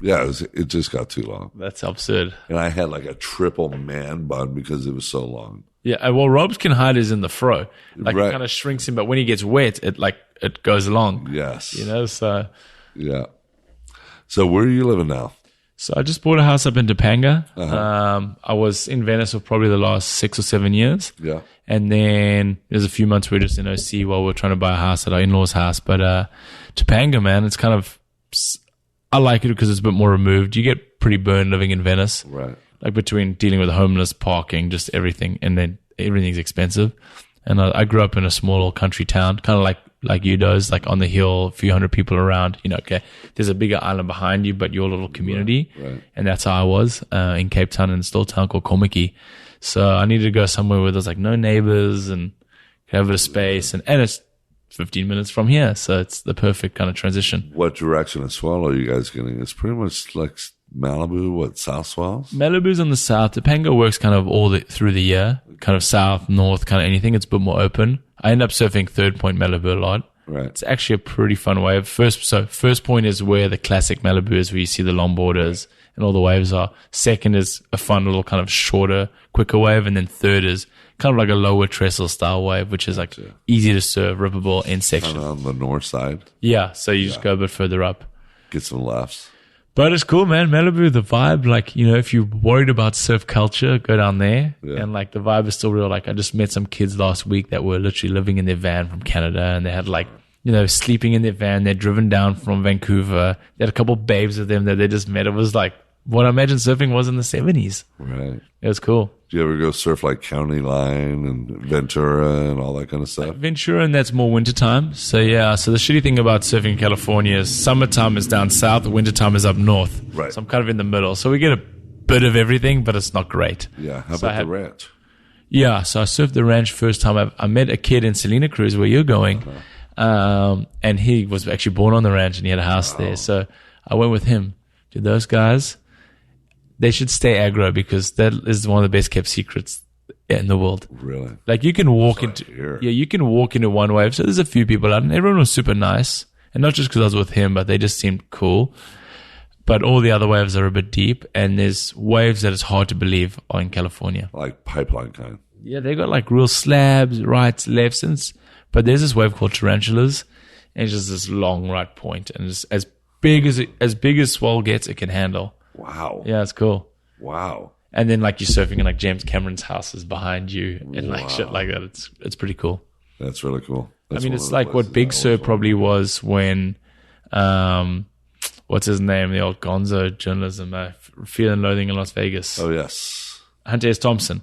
it just got too long. That's absurd. And I had like a triple man bun because it was so long. Yeah, well, Rob's can hide is in the fro. Like, Right. it kind of shrinks him, but when he gets wet, it goes long. Yes. You know, so... Yeah. So where are you living now? So I just bought a house up in Topanga. I was in Venice for probably the last 6 or 7 years. Yeah. And then there's a few months we we're just in OC while we're trying to buy a house at our in-laws' house. But Topanga, man, it's kind of... I like it because it's a bit more removed. You get pretty burned living in Venice. Right. Like between dealing with homeless, parking, just everything. And then everything's expensive. And I grew up in a small little country town, kind of like you does, like on the hill, a few hundred people around. You know, okay, there's a bigger island behind you, but your little community. Right. And that's how I was in Cape Town, in a little town called Komiki. So I needed to go somewhere where there's like no neighbors and have a bit of space. And it's 15 minutes from here. So it's the perfect kind of transition. What direction of swell are you guys getting? It's pretty much like Malibu, South Swells? Malibu's on the south. Topanga works kind of through the year, kind of south, north, kind of anything. It's a bit more open. I end up surfing Third Point Malibu a lot. Right. It's actually a pretty fun wave. First point is where the classic Malibu is, where you see the longboarders and all the waves are. Second is a fun little kind of shorter, quicker wave. And then third is kind of like a lower trestle style wave, which is like easy to surf, rippable in section. Kind of on the north side. Yeah. So you just go a bit further up. Get some laughs. But it's cool, man. Malibu, the vibe, like, you know, if you're worried about surf culture, go down there. Yeah. And like the vibe is still real. Like I just met some kids last week that were literally living in their van from Canada, and they had like, you know, sleeping in their van. They're driven down from Vancouver. They had a couple babes with them that they just met. It was like what I imagine surfing was in the 70s. Right. It was cool. Do you ever go surf like County Line and Ventura and all that kind of stuff? Ventura, and that's more wintertime. So yeah, so the shitty thing about surfing in California is summertime is down south, wintertime is up north. Right. So I'm kind of in the middle. So we get a bit of everything, but it's not great. Yeah. How So about the ranch? Yeah, so I surfed the ranch first time. I met a kid in Salina Cruz where you're going, and he was actually born on the ranch and he had a house there. So I went with him. Dude, those guys, they should stay aggro because that is one of the best kept secrets in the world. Really? Like you can walk you can walk into one wave. So there's a few people out and everyone was super nice. And not just because I was with him, but they just seemed cool. But all the other waves are a bit deep, and there's waves that it's hard to believe are in California. Like pipeline kind. Yeah, they got like real slabs, rights, lefts, but there's this wave called tarantulas, and it's just this long right point, and it's as big as swell gets, it can handle. Wow. Yeah, it's cool. Wow. And then like you're surfing and like James Cameron's house is behind you, and like shit like that. It's pretty cool. That's really cool. I mean, it's like what Big Sur probably was when, what's his name? The old Gonzo journalism, Fear and Loathing in Las Vegas. Oh yes, Hunter S. Thompson.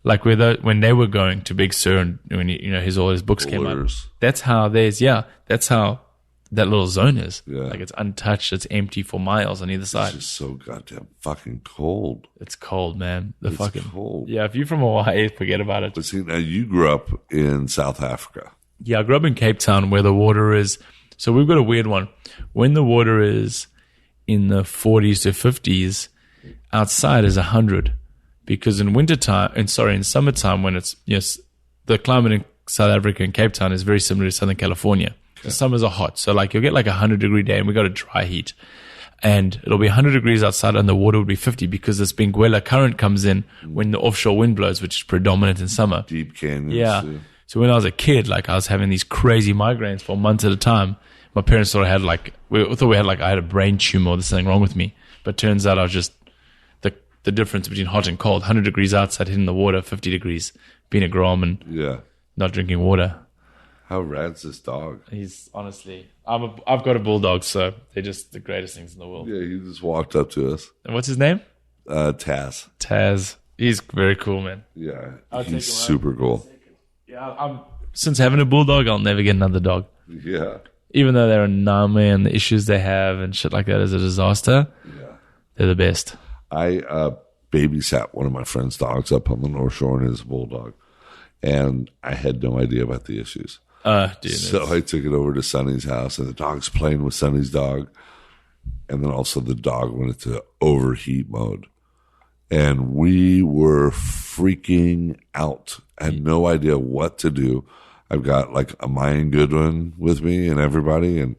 Like when they were going to Big Sur and when all his books came out. That's how that's how that little zone is. Yeah. Like it's untouched, it's empty for miles on either side. It's just so goddamn fucking cold. It's cold, man. It's cold. Yeah, if you're from Hawaii, forget about it. But see, now you grew up in South Africa. Yeah, I grew up in Cape Town where the water is. So we've got a weird one. When the water is in the 40s to 50s, outside is 100. Because in summertime when it's, the climate in South Africa and Cape Town is very similar to Southern California. The summers are hot. So like you'll get like 100-degree day and we got a dry heat. And it'll be 100 degrees outside and the water will be 50 because this Benguela current comes in when the offshore wind blows, which is predominant in summer. Deep canyons. Yeah. Too. So when I was a kid, like I was having these crazy migraines for months at a time. My parents thought I had I had a brain tumor or there's something wrong with me. But turns out I was just the difference between hot and cold. 100 degrees outside hitting the water, 50 degrees being a grom and not drinking water. How rad's this dog? He's honestly, I've got a bulldog, so they're just the greatest things in the world. Yeah, he just walked up to us. And what's his name? Taz. Taz. He's very cool, man. Yeah, he's super cool. Yeah, since having a bulldog, I'll never get another dog. Yeah. Even though they're a nightmare and the issues they have and shit like that is a disaster, they're the best. I babysat one of my friend's dogs up on the North Shore and his bulldog, and I had no idea about the issues. So I took it over to Sonny's house, and the dog's playing with Sonny's dog, and then also the dog went into overheat mode. And we were freaking out. I had no idea what to do. I've got like a Mayan Goodwin with me and everybody. And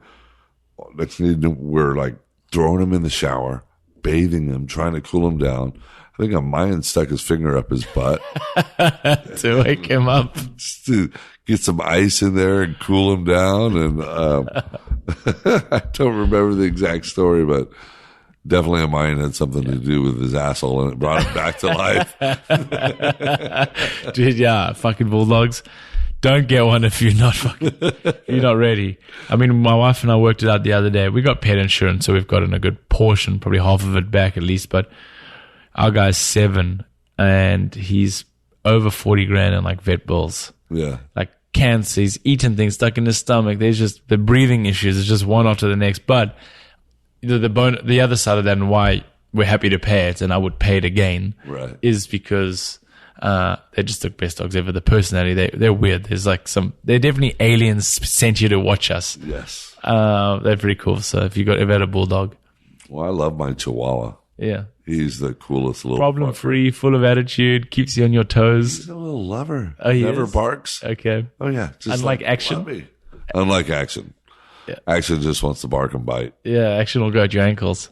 next thing you know, we're like throwing him in the shower, bathing him, trying to cool him down. I think a Mayan stuck his finger up his butt to wake him up, just to get some ice in there and cool him down. And I don't remember the exact story, but definitely a Mayan had something to do with his asshole, and it brought him back to life. Dude, yeah, fucking bulldogs. Don't get one if you're not ready. I mean, my wife and I worked it out the other day. We got pet insurance, so we've gotten a good portion, probably half of it back at least. But our guy's 7, and he's over 40 grand in like vet bills. Yeah, like cancer. He's eating things stuck in his stomach. There's just the breathing issues. It's just one after the next. But the other side of that, and why we're happy to pay it, and I would pay it again, right, is because they're just the best dogs ever. The personality, they're weird. There's like they're definitely aliens sent you to watch us. Yes. They're pretty cool. So if you ever had a bulldog. Well, I love my Chihuahua. Yeah. He's the coolest little problem free, full of attitude, keeps you on your toes. He's a little lover. Oh, he never is? barks. Okay. Oh yeah. Just Unlike Action. puppy. Unlike Action. Yeah. Action just wants to bark and bite. Yeah, Action will go at your ankles.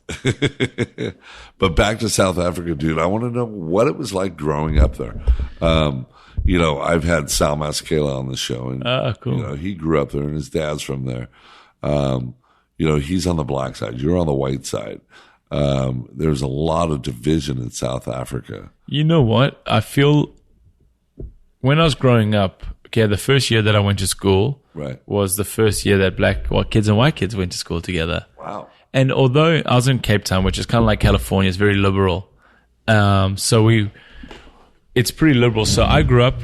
But back to South Africa, dude. I want to know what it was like growing up there. I've had Sal Masekela on the show, and cool. He grew up there, and his dad's from there. He's on the black side. You're on the white side. There's a lot of division in South Africa. You know what? I feel when I was growing up, the first year that I went to school was the first year that kids and white kids went to school together. Wow. And although I was in Cape Town, which is kind of like California, it's very liberal. It's pretty liberal. So I grew up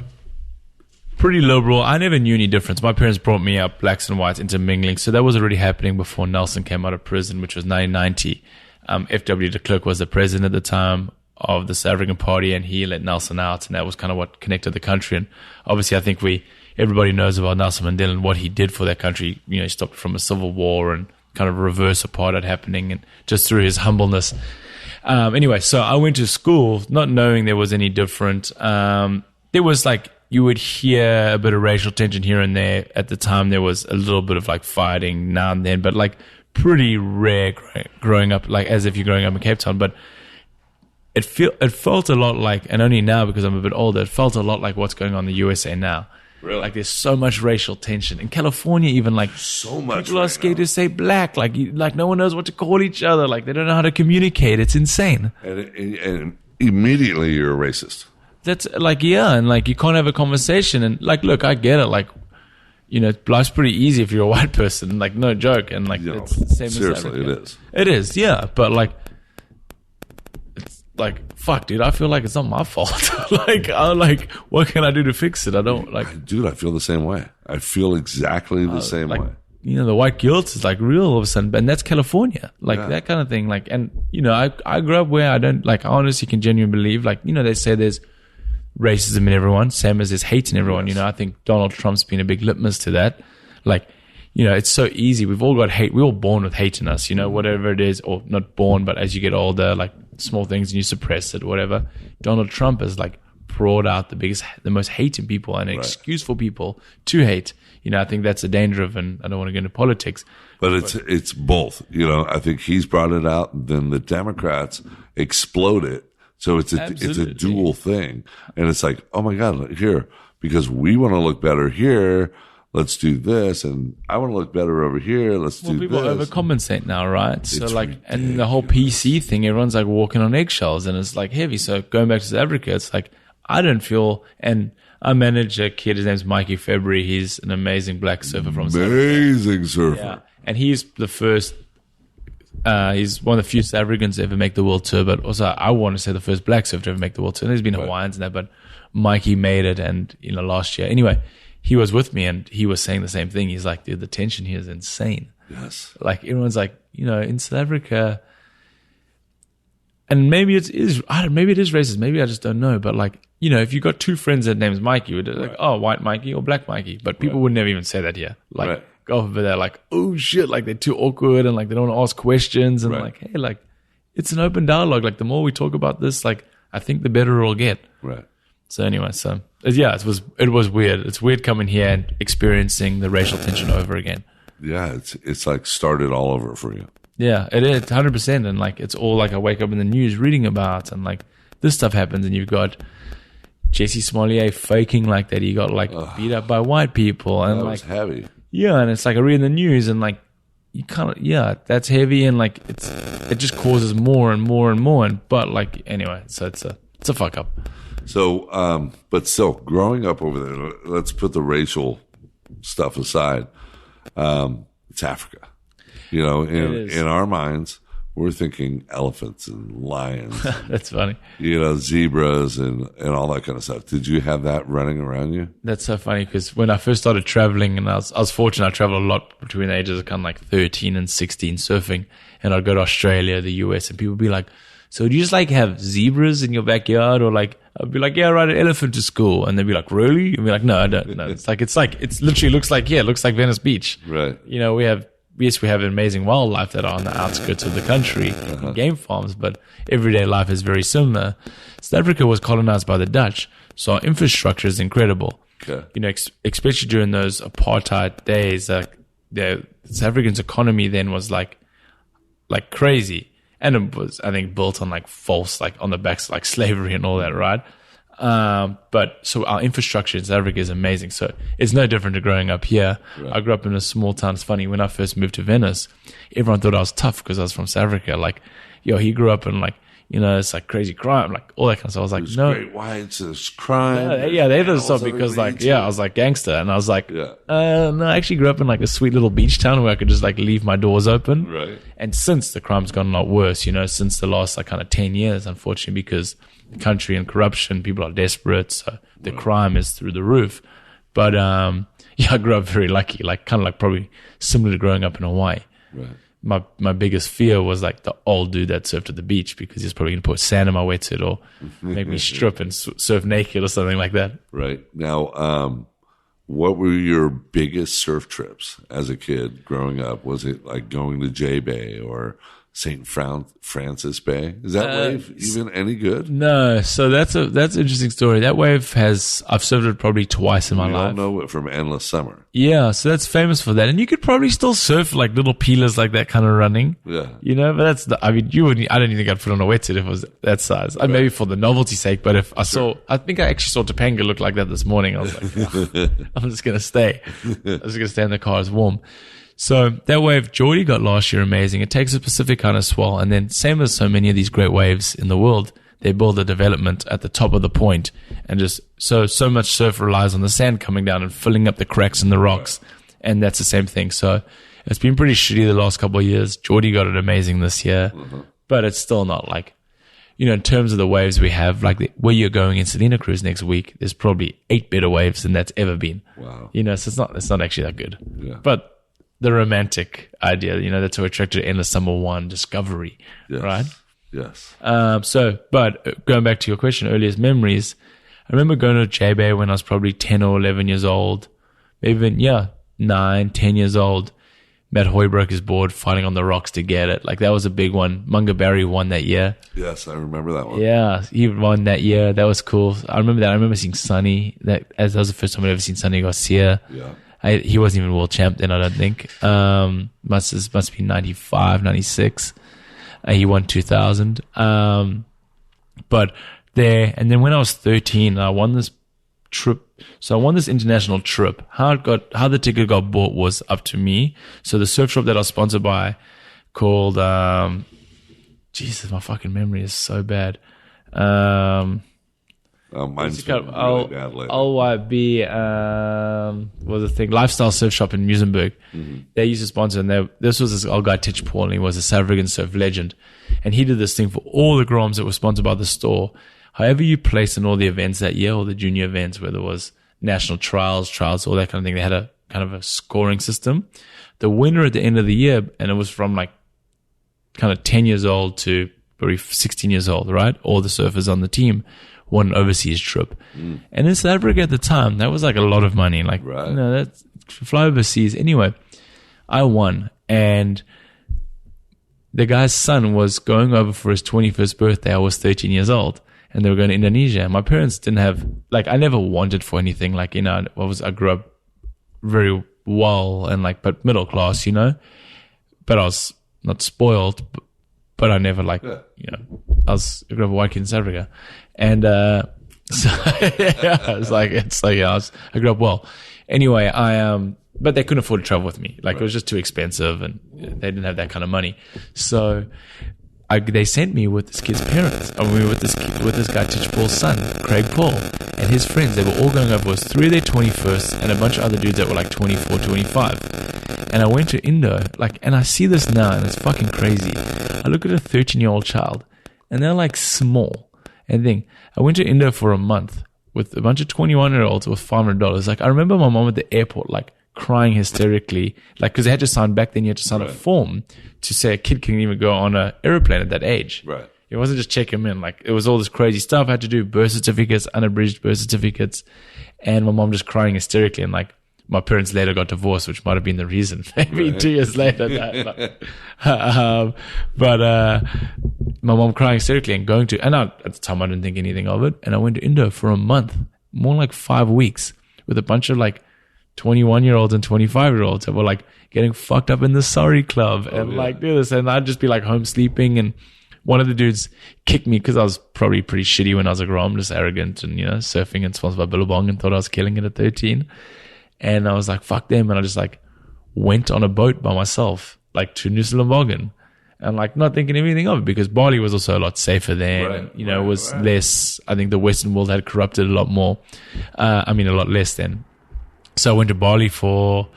pretty liberal. I never knew any difference. My parents brought me up blacks and whites intermingling. So that was already happening before Nelson came out of prison, which was 1990. F.W. de Klerk was the president at the time of the South African Party, and he let Nelson out, and that was kind of what connected the country. And obviously, I think everybody knows about Nelson Mandela and what he did for that country. You know, he stopped from a civil war and kind of reverse apartheid happening, and just through his humbleness. Anyway, so I went to school not knowing there was any different. There was like, you would hear a bit of racial tension here and there. At the time, there was a little bit of like fighting now and then, but like pretty rare growing up, like as if you're growing up in Cape Town. But it felt a lot like, and only now because I'm a bit older, it felt a lot like what's going on in the USA now. Really? Like there's so much racial tension in California. Even like So much people are right scared now. to say black. Like no one knows what to call each other. Like they don't know how to communicate. It's insane. And immediately you're a racist. That's like, yeah, and like you can't have a conversation. And like, look, I get it. Like, you know, life's pretty easy if you're a white person. Like, no joke. And like, You know, it's the same. seriously, as Africa. it is. It is, yeah. But like, it's like, fuck, dude. I feel like it's not my fault. like, what can I do to fix it? I don't like. Dude, I feel the same way. I feel exactly the same like, way. you know, the white guilt is like real all of a sudden, and that's California, like Yeah. that kind of thing. Like, and you know, I grew up where I don't like. I honestly can genuinely believe, like, you know, they say there's racism in everyone, same as there's hate in everyone. Yes. You know, I think Donald Trump's been a big litmus to that. Like, you know, it's so easy. We've all got hate. We're all born with hate in us. You know, whatever it is, or not born, but as you get older, like small things and you suppress it, whatever. Donald Trump has like brought out the most hate in people and an excuse for people to hate. You know, I think that's the danger of, and I don't want to get into politics. But it's both. You know, I think he's brought it out, then the Democrats explode it. So it's a Absolutely. dual thing. And it's like, oh my God, here, because we want to look better here, let's do this. And I want to look better over here, let's do People this. overcompensate now, right? So It's like, and the whole PC thing, everyone's like walking on eggshells, and it's like heavy. So going back to South Africa, it's like, I don't feel, and I manage a kid, his name's Mikey February. He's an amazing black surfer from South Africa. Amazing surfer. Yeah. And he's the first, he's one of the few South Africans to ever make the world tour, but also I want to say the first black surfer to ever make the world tour. And there's been Hawaiians and that, but Mikey made it, and, you know, last year. Anyway, he was with me and he was saying the same thing. He's like, dude, the tension here is insane. Yes. Like, everyone's like, you know, in South Africa, and maybe it is racist. Maybe I just don't know. But like, you know, if you got two friends that names Mikey, would like, oh, white Mikey or black Mikey, but people would never even say that here. Like, go over there, like, oh shit, like they're too awkward and like they don't want to ask questions, and like, hey, like, it's an open dialogue. Like, the more we talk about this, like, I think the better it'll get. Right. So anyway, it was weird. It's weird coming here and experiencing the racial tension over again. Yeah, it's like started all over for you. Yeah, it is 100%. And like, it's all like I wake up in the news reading about, and like this stuff happens, and you've got Jesse Smollett faking like that. He got like beat up by white people, and That like, was heavy. yeah, and it's like I read in the news, and like you kind of, yeah, that's heavy, and like it just causes more and more and more. And but like, anyway, so it's a fuck up. So, but still, growing up over there, let's put the racial stuff aside. It's Africa. You know, in our minds, we're thinking elephants and lions, and, That's funny. you know, zebras and all that kind of stuff. Did you have that running around you? That's so funny, because when I first started traveling, and I was fortunate, I traveled a lot between the ages of kind of like 13 and 16 surfing, and I'd go to Australia, the US, and people would be like, so do you just like have zebras in your backyard? Or like, I'd be like, yeah, I ride an elephant to school. And they'd be like, really? And be like, no, I don't. No, it's literally looks like Venice Beach. Right. You know, we have amazing wildlife that are on the outskirts of the country, game farms, but everyday life is very similar. South Africa was colonized by the Dutch, so our infrastructure is incredible. Okay. You know, especially during those apartheid days, the South African's economy then was like crazy. And it was, I think, built on like false, like on the backs, like slavery and all that, right? But so our infrastructure in South Africa is amazing. So it's no different to growing up here. Right. I grew up in a small town. It's funny, when I first moved to Venice, everyone thought I was tough because I was from South Africa. Like, yo, he grew up in like, you know, it's like crazy crime, like all that kind of stuff. I was like, no. Great whites, there's crime. Yeah, they did stuff because like, yeah, I was like gangster. And I was like, no, I actually grew up in like a sweet little beach town where I could just like leave my doors open. Right. And since the crime's gotten a lot worse, you know, since the last like kind of 10 years, unfortunately, because the country and corruption, people are desperate. So the crime is through the roof. But, yeah, I grew up very lucky, like kind of like probably similar to growing up in Hawaii. Right. my biggest fear was like the old dude that surfed at the beach, because he's probably going to put sand in my wetsuit or make me strip and surf naked or something like that. Right. Now, what were your biggest surf trips as a kid growing up? Was it like going to J Bay or St. Francis Bay? Is that wave even any good? No. So that's an interesting story. That wave I've surfed it probably twice in my life. We all know it from Endless Summer. Yeah, so that's famous for that. And you could probably still surf like little peelers like that kind of running. Yeah. You know, but I don't even think I'd put on a wetsuit if it was that size. Right. Maybe for the novelty's sake, but if I think I actually saw Topanga look like that this morning. I was like, I'm just going to stay. I'm just going to stay in the car. It's warm. So that wave Geordie got last year, amazing. It takes a specific kind of swell. And then same as so many of these great waves in the world, they build a development at the top of the point, and just so much surf relies on the sand coming down and filling up the cracks in the rocks. And that's the same thing. So it's been pretty shitty the last couple of years. Geordie got it amazing this year, but it's still not like, you know, in terms of the waves we have, like where you're going in Selena Cruise next week, there's probably 8 better waves than that's ever been. Wow. You know, so it's not actually that good. Yeah. But the romantic idea, you know, that's what attracted to Endless Summer 1 Discovery, right? Yes. But going back to your question, earliest memories, I remember going to J Bay when I was probably 10 or 11 years old, maybe 9, 10 years old. Matt Hoy broke his board fighting on the rocks to get it. Like, that was a big one. Munga Barry won that year. Yes, I remember that one. Yeah, he won that year. That was cool. I remember that. I remember seeing Sonny. That was the first time I'd ever seen Sonny Garcia. Yeah. He wasn't even world champ then, I don't think. Must be 95, 96. He won 2000. But there, and then when I was 13, I won this trip. So I won this international trip. How the ticket got bought was up to me. So the surf shop that I was sponsored by, called, Jesus, my fucking memory is so bad. Mine's been really bad lately. LYB was a thing. Lifestyle Surf Shop in Muizenberg. They used to sponsor, and this was this old guy, Titch Paul, and he was a South African surf legend. And he did this thing for all the groms that were sponsored by the store. However you placed in all the events that year, all the junior events, whether it was national trials, all that kind of thing, they had a kind of a scoring system. The winner at the end of the year, and it was from like kind of 10 years old to probably 16 years old, right? All the surfers on the team won an overseas trip. And in South Africa at the time, that was like a lot of money. Like, right. You know, that's fly overseas. Anyway, I won, and the guy's son was going over for his 21st birthday. I was 13 years old, and they were going to Indonesia. My parents didn't have, like, I never wanted for anything. Like, you know, I grew up very well and like, but middle class, you know, but I was not spoiled, but I never like, you know, I grew up a white kid in South Africa. And, so yeah, I grew up well. Anyway, but they couldn't afford to travel with me. Like, it was just too expensive, and they didn't have that kind of money. So they sent me with this kid's parents. And we were with this guy, Titch Paul's son, Craig Paul, and his friends. They were all going over. It was 3 of their 21st and a bunch of other dudes that were like 24, 25. And I went to Indo, and I see this now, and it's fucking crazy. I look at a 13-year-old child, and they're like small. And then I went to Indo for a month with a bunch of 21-year-olds with $500. Like, I remember my mom at the airport, like, crying hysterically, like, because they had to sign back then. You had to sign a form to say a kid can even go on an airplane at that age. Right. It wasn't just check him in. Like, it was all this crazy stuff. I had to do birth certificates, unabridged birth certificates, and my mom just crying hysterically. And like, my parents later got divorced, which might have been the reason. Maybe 2 years later. But my mom crying hysterically and going to, and at the time I didn't think anything of it. And I went to Indo for a month, more like 5 weeks, with a bunch of like 21-year-olds and 25-year-olds that were like getting fucked up in the Sorry Club and like do this. And I'd just be like home sleeping. And one of the dudes kicked me because I was probably pretty shitty when I was a grom, just arrogant and, you know, surfing and sponsored by Billabong and thought I was killing it at 13. And I was like, fuck them. And I just like went on a boat by myself, like to Nusa and like not thinking anything of it, because Bali was also a lot safer then. Right, and, you know, it was less, I think the Western world had corrupted a lot more. A lot less then. So I went to Bali for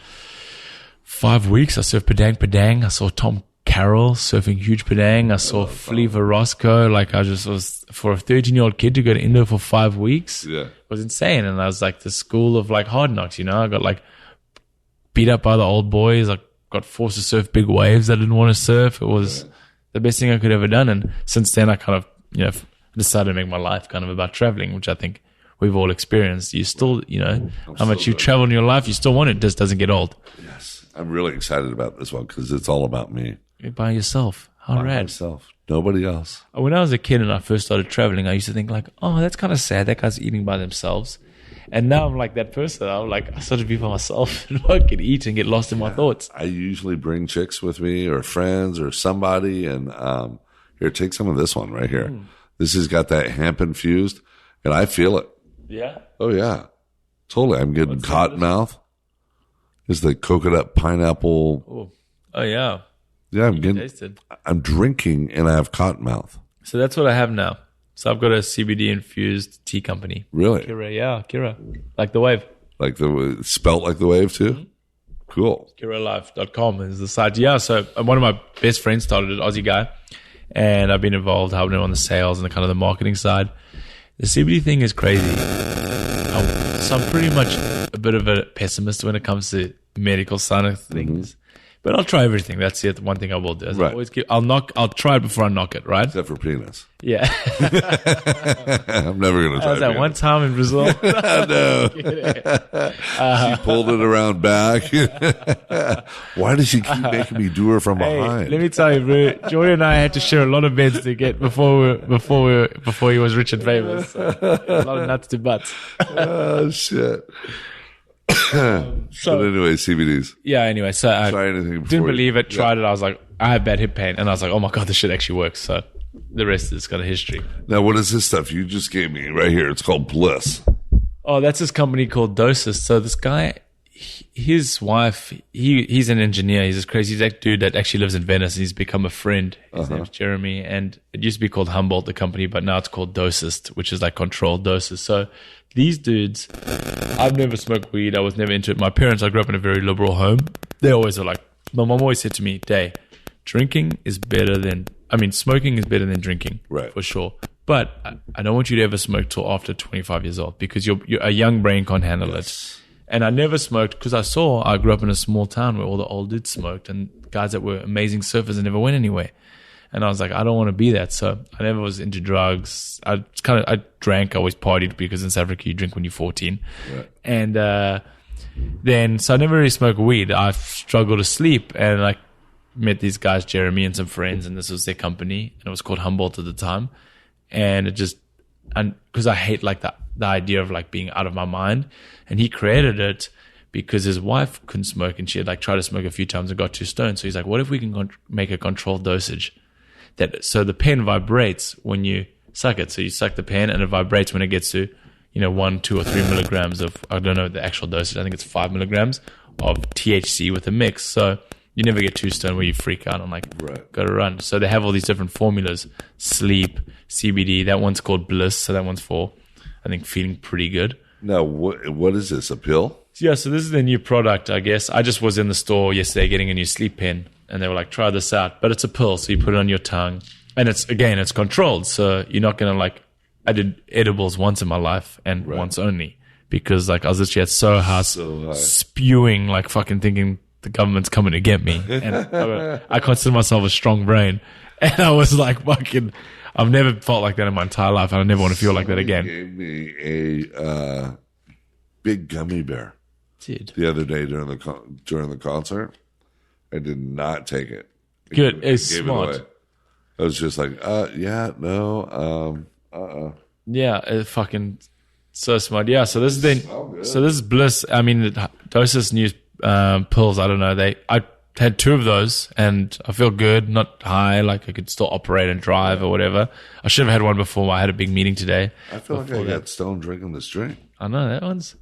5 weeks. I surfed Padang. I saw Tom Carroll surfing huge Padang. I saw Flea Verosco. Like, I just was, for a 13-year-old kid to go to Indo for 5 weeks, was insane. And I was like the school of like hard knocks, you know. I got like beat up by the old boys. I got forced to surf big waves I didn't want to surf. It was the best thing I could ever done. And since then, I kind of, decided to make my life kind of about traveling, which I think we've all experienced. You still, how much you travel in your life, you still want it. It just doesn't get old. Yes. I'm really excited about this one because it's all about me. You're by yourself. How By rad. myself. Nobody else. When I was a kid and I first started traveling, I used to think like, oh, that's kind of sad. That guy's eating by themselves. And now I'm like that person. I'm like, I sort of be by myself and I can eat and get lost in my thoughts. I usually bring chicks with me or friends or somebody. And here, take some of this one right here. This has got that hemp infused, and I feel it. Yeah. Oh, yeah. Totally. I'm getting cotton mouth. Is the coconut pineapple. Oh, yeah. Yeah, Tasted. I'm drinking and I have cotton mouth. So that's what I have now. So I've got a CBD infused tea company. Really? Kira. Like the wave. Like spelt like the wave too? Cool. KiraLife.com is the site. Yeah, so one of my best friends started it, Aussie guy. And I've been involved helping him on the sales and the kind of the marketing side. The CBD thing is crazy. So I'm pretty much a bit of a pessimist when it comes to medical side of things. But I'll try everything. That's it. One thing I will do. Right. I'll try it before I knock it, right? Except for penis. Yeah. I'm never going to try Was that penis. one time in Brazil? No. She pulled it around back. Why does she keep making me do her from behind? Let me tell you, bro. Joy and I had to share a lot of beds to get before he was rich and famous. So, a lot of nuts to butts. Oh, shit. But anyway, CBDs. Yeah, anyway, so I Try anything before didn't believe it, Yeah. tried it. I was like, I have bad hip pain. And I was like, oh my God, this shit actually works. So the rest is kind of history. Now, what is this stuff you just gave me right here? It's called Bliss. Oh, that's his company called Dosis. So this guy, his wife, he's an engineer. He's this crazy. He's that dude that actually lives in Venice. And he's become a friend. His name's Jeremy. And it used to be called Humboldt, the company, but now it's called Dosis, which is like controlled doses. So these dudes, I've never smoked weed. I was never into it. My parents, I grew up in a very liberal home. They always are like, my mom always said to me, Day, smoking is better than drinking. Right. For sure. But I don't want you to ever smoke till after 25 years old because a young brain can't handle it. And I never smoked because I grew up in a small town where all the old dudes smoked and guys that were amazing surfers and never went anywhere. And I was like, I don't want to be that. So I never was into drugs. I drank. I always partied because in South Africa you drink when you're 14. Right. And so I never really smoked weed. I struggled to sleep and I met these guys, Jeremy and some friends, and this was their company. And it was called Humboldt at the time. And because I hate like the idea of like being out of my mind. And he created it because his wife couldn't smoke and she had like tried to smoke a few times and got too stoned. So he's like, what if we can make a controlled dosage? So the pen vibrates when you suck it. So you suck the pen and it vibrates when it gets to, 1, 2, or 3 milligrams of, I don't know the actual dosage. I think it's 5 milligrams of THC with a mix. So you never get too stoned where you freak out and like go to run. So they have all these different formulas, sleep, CBD. That one's called Bliss. So that one's for, I think, feeling pretty good. Now, what is this? A pill? Yeah, so this is the new product, I guess. I just was in the store yesterday getting a new sleep pen, and they were like, try this out. But it's a pill, so you put it on your tongue. And it's controlled, so you're not going to like... I did edibles once in my life, and once only. Because like I was literally at so high, spewing, like fucking thinking the government's coming to get me. And I consider myself a strong brain. And I was like fucking... I've never felt like that in my entire life, and I never want to feel like that again. Gave me a big gummy bear. Dude. The other day during the concert. I did not take it. Good. It's Gave smart. It away. I was just like, no, Yeah, it's fucking so smart. Yeah, so this is Bliss. I mean, Dosis new pills. I don't know. I had 2 of those, and I feel good. Not high, like I could still operate and drive or whatever. I should have had one before. I had a big meeting today. I feel like I got stoned drinking this drink. I know that one's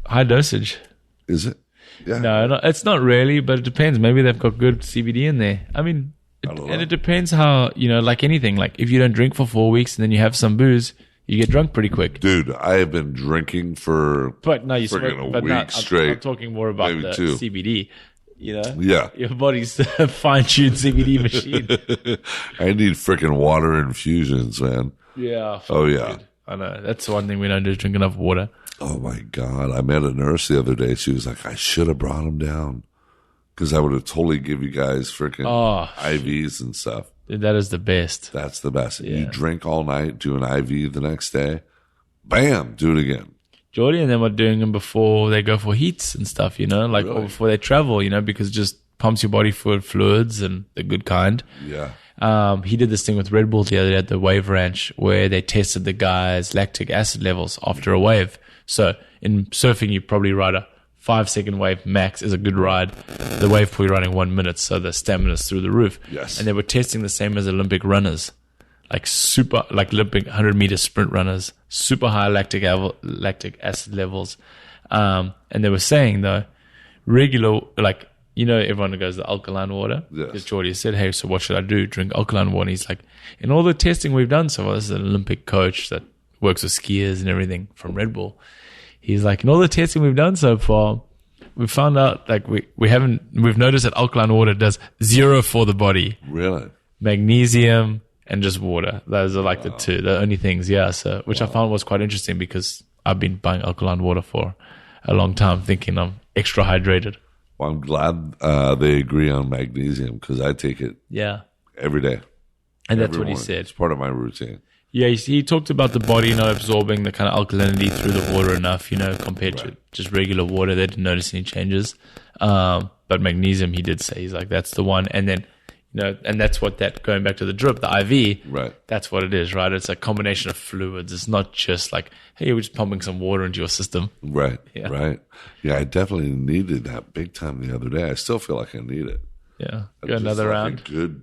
high dosage. Is it? Yeah. No, it's not really, but it depends. Maybe they've got good CBD in there. I mean, and it depends how, like anything. Like if you don't drink for 4 weeks and then you have some booze, you get drunk pretty quick. Dude, I have been drinking for you freaking a week straight. I'm talking more about maybe the 2. CBD. Yeah. Your body's a fine-tuned CBD machine. I need freaking water infusions, man. Yeah. Oh, yeah. Good. I know. That's one thing we don't do is drink enough water. Oh, my God. I met a nurse the other day. She was like, I should have brought him down. Because I would have totally give you guys freaking Oh, IVs and stuff. Dude, that is the best. That's the best. Yeah. You drink all night, do an IV the next day, bam, do it again. Jordy and them are doing them before they go for heats and stuff, you know, like or Really? before they travel, you know, because it just pumps your body full of fluids and the good kind. Yeah. He did this thing with Red Bull the other day at the Wave Ranch where they tested the guy's lactic acid levels after a wave. So in surfing, you probably ride a 5-second wave max is a good ride. The wave pool you're running 1 minute, so the stamina's through the roof. Yes. And they were testing the same as Olympic runners, like Olympic 100-meter sprint runners, super high lactic acid levels. And they were saying though, regular, like, you know, everyone goes the alkaline water. Yes. Because Jordy said, hey, so what should I do? Drink alkaline water. And he's like, in all the testing we've done so far, this is an Olympic coach that works with skiers and everything from Red Bull. He's like, in all the testing we've done so far, we found out like we've noticed that alkaline water does 0 for the body. Really? Magnesium and just water. Those are like the only things. Yeah. So, which I found was quite interesting because I've been buying alkaline water for a long time thinking I'm extra hydrated. Well, I'm glad they agree on magnesium because I take it Yeah. every day. And that's Every what he morning. said. It's part of my routine. Yeah, he talked about the body not absorbing the kind of alkalinity through the water enough, you know, compared to just regular water. They didn't notice any changes. But magnesium, he did say, he's like, that's the one. And then, you know, and that's what going back to the drip, the IV, Right. that's what it is, right? It's a combination of fluids. It's not just like, hey, we're just pumping some water into your system. Right. Yeah. Right. Yeah, I definitely needed that big time the other day. I still feel like I need it. Yeah. Go Just another like round. A good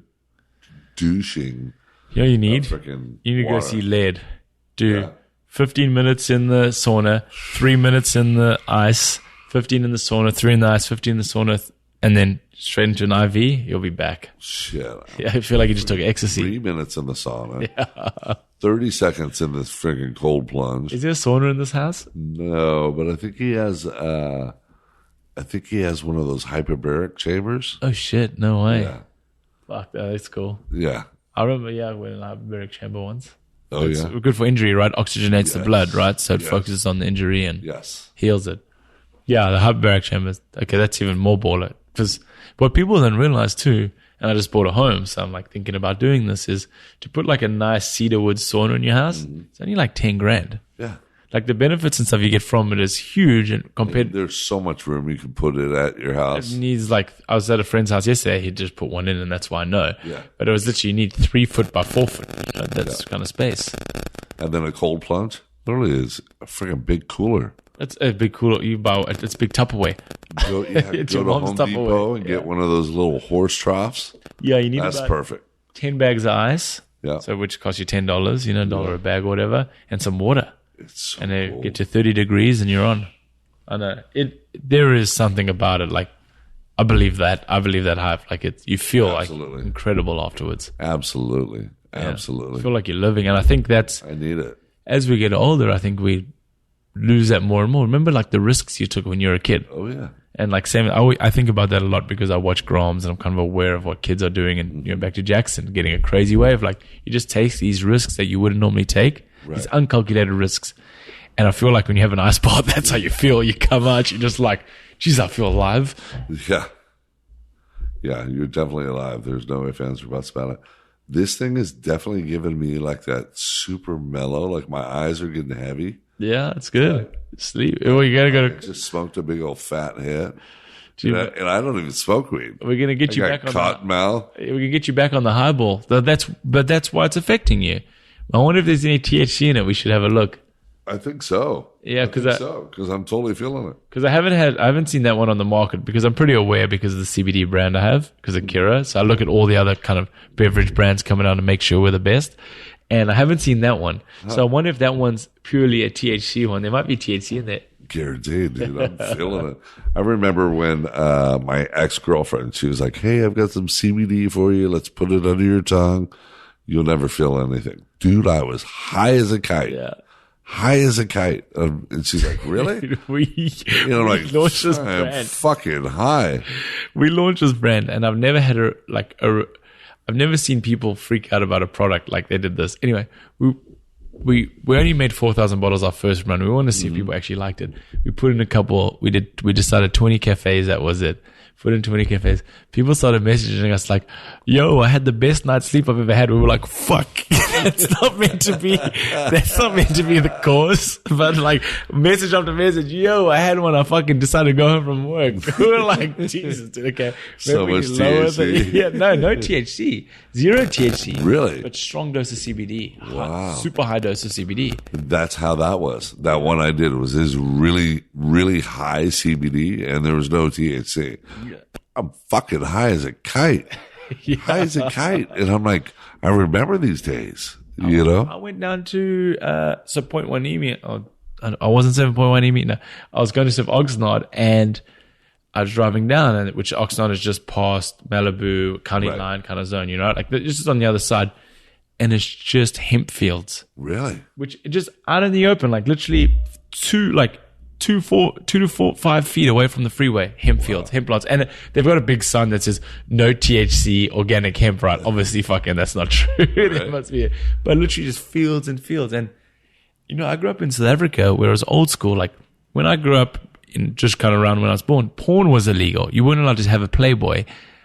douching. You know what you need? Freaking You need to go water. see Lead. Do Yeah. 15 minutes in the sauna, 3 minutes in the ice, 15 in the sauna, 3 in the ice, 15 in the sauna, and then straight into an IV, you'll be back. Shit. Yeah, I feel like you just took ecstasy. 3 minutes in the sauna. 30 seconds in this freaking cold plunge. Is there a sauna in this house? No, but I think he has one of those hyperbaric chambers. Oh shit, no way. Yeah. Fuck, that's cool. Yeah. I remember, I went in a hyperbaric chamber once. Oh, It's yeah. good for injury, right? Oxygenates the Yes. blood, right? So it Yes. focuses on the injury and Yes. heals it. Yeah, the hyperbaric chamber. Okay, that's even more baller. Because what people don't realize too, and I just bought a home, so I'm like thinking about doing this, is to put like a nice cedar wood sauna in your house. It's only like 10 grand. Yeah. Like the benefits and stuff you get from it is huge, and compared There's so much room you can put it at your house. it needs like I was at a friend's house yesterday. He just put one in, and that's why I know. Yeah. But it was literally you need 3 foot by 4 foot. You know, that's kind of space. And then a cold plunge literally is a freaking big cooler. It's a big cool. You buy it's big Tupperware. Go, It's go your to mom's Home Tupperware. Depot and get one of those little horse troughs. Yeah, you need That's about perfect. 10 bags of ice. Yeah. So which costs you $10, you know, $1 a bag or whatever, and some water. It's so And they cool. get to 30 degrees and you're on. I know. There is something about it. Like, I believe that hype. Like you feel Absolutely. like incredible afterwards. Absolutely. Yeah. Absolutely. You feel like you're living. And I think that's, I need it. as we get older, I think we lose that more and more. Remember like the risks you took when you were a kid? Oh, yeah. And like same, I think about that a lot because I watch Groms and I'm kind of aware of what kids are doing. And you know, back to Jackson, getting a crazy wave. Like you just take these risks that you wouldn't normally take, these uncalculated risks. And I feel like when you have an ice bath, that's how you feel. You come out, you're just like, geez, I feel alive. Yeah. Yeah, you're definitely alive. There's no ifs, ands, or buts about it. This thing is definitely giving me like that super mellow, like my eyes are getting heavy. Yeah, it's good. Sleep. Well, you gotta go I to. just smoked a big old fat hit. Dude, And I don't even smoke weed. we're gonna get you I back got on. cotton mouth. We can get you back on the highball. But that's why it's affecting you. I wonder if there's any THC in it. We should have a look. I think so. Yeah, because because I'm totally feeling it. I haven't seen that one on the market because I'm pretty aware because of the CBD brand I have because of Kira. So I look at all the other kind of beverage brands coming out to make sure we're the best. And I haven't seen that one. So I wonder if that one's purely a THC one. There might be THC in there. Guaranteed, dude. I'm feeling it. I remember when my ex-girlfriend, she was like, hey, I've got some CBD for you. Let's put it under your tongue. You'll never feel anything. Dude, I was high as a kite. Yeah. High as a kite. And she's like, really? You know, like, launched this I'm brand. fucking high. We launched this brand, and I've never had I've never seen people freak out about a product like they did this. Anyway, we only made 4,000 bottles our first run. We wanted to see if people actually liked it. We put in a couple. We decided 20 cafes. That was it put in too many cafes. People started messaging us like, yo, I had the best night's sleep I've ever had. We were like, fuck, that's not meant to be the cause. But like message after message, yo, I had one. I fucking decided to go home from work. We were like, Jesus, dude, okay. So much THC. No THC. Zero THC. Really? But strong dose of CBD. Wow. Super high dose of CBD. That's how that was. That one I did was this really, really high CBD, and there was no THC. Yeah. I'm fucking high as a kite. High as a kite. And I'm like, I remember these days, you know? I went down to, 0.1 EME. I wasn't 7.1 EME. No, I was going to serve Oxnard, and I was driving down, and which Oxnard is just past Malibu, County Line kind of zone, you know? Like, it's just on the other side. And it's just hemp fields. Really? Which just out in the open, like literally 2 to 5 feet away from the freeway, hemp fields, hemp plots. And they've got a big sign that says no THC organic hemp, right? Obviously, fucking that's not true. That must be it. But literally just fields and fields. And, you know, I grew up in South Africa where it was old school. Like when I grew up in just kind of around when I was born, porn was illegal. You weren't allowed to have a Playboy,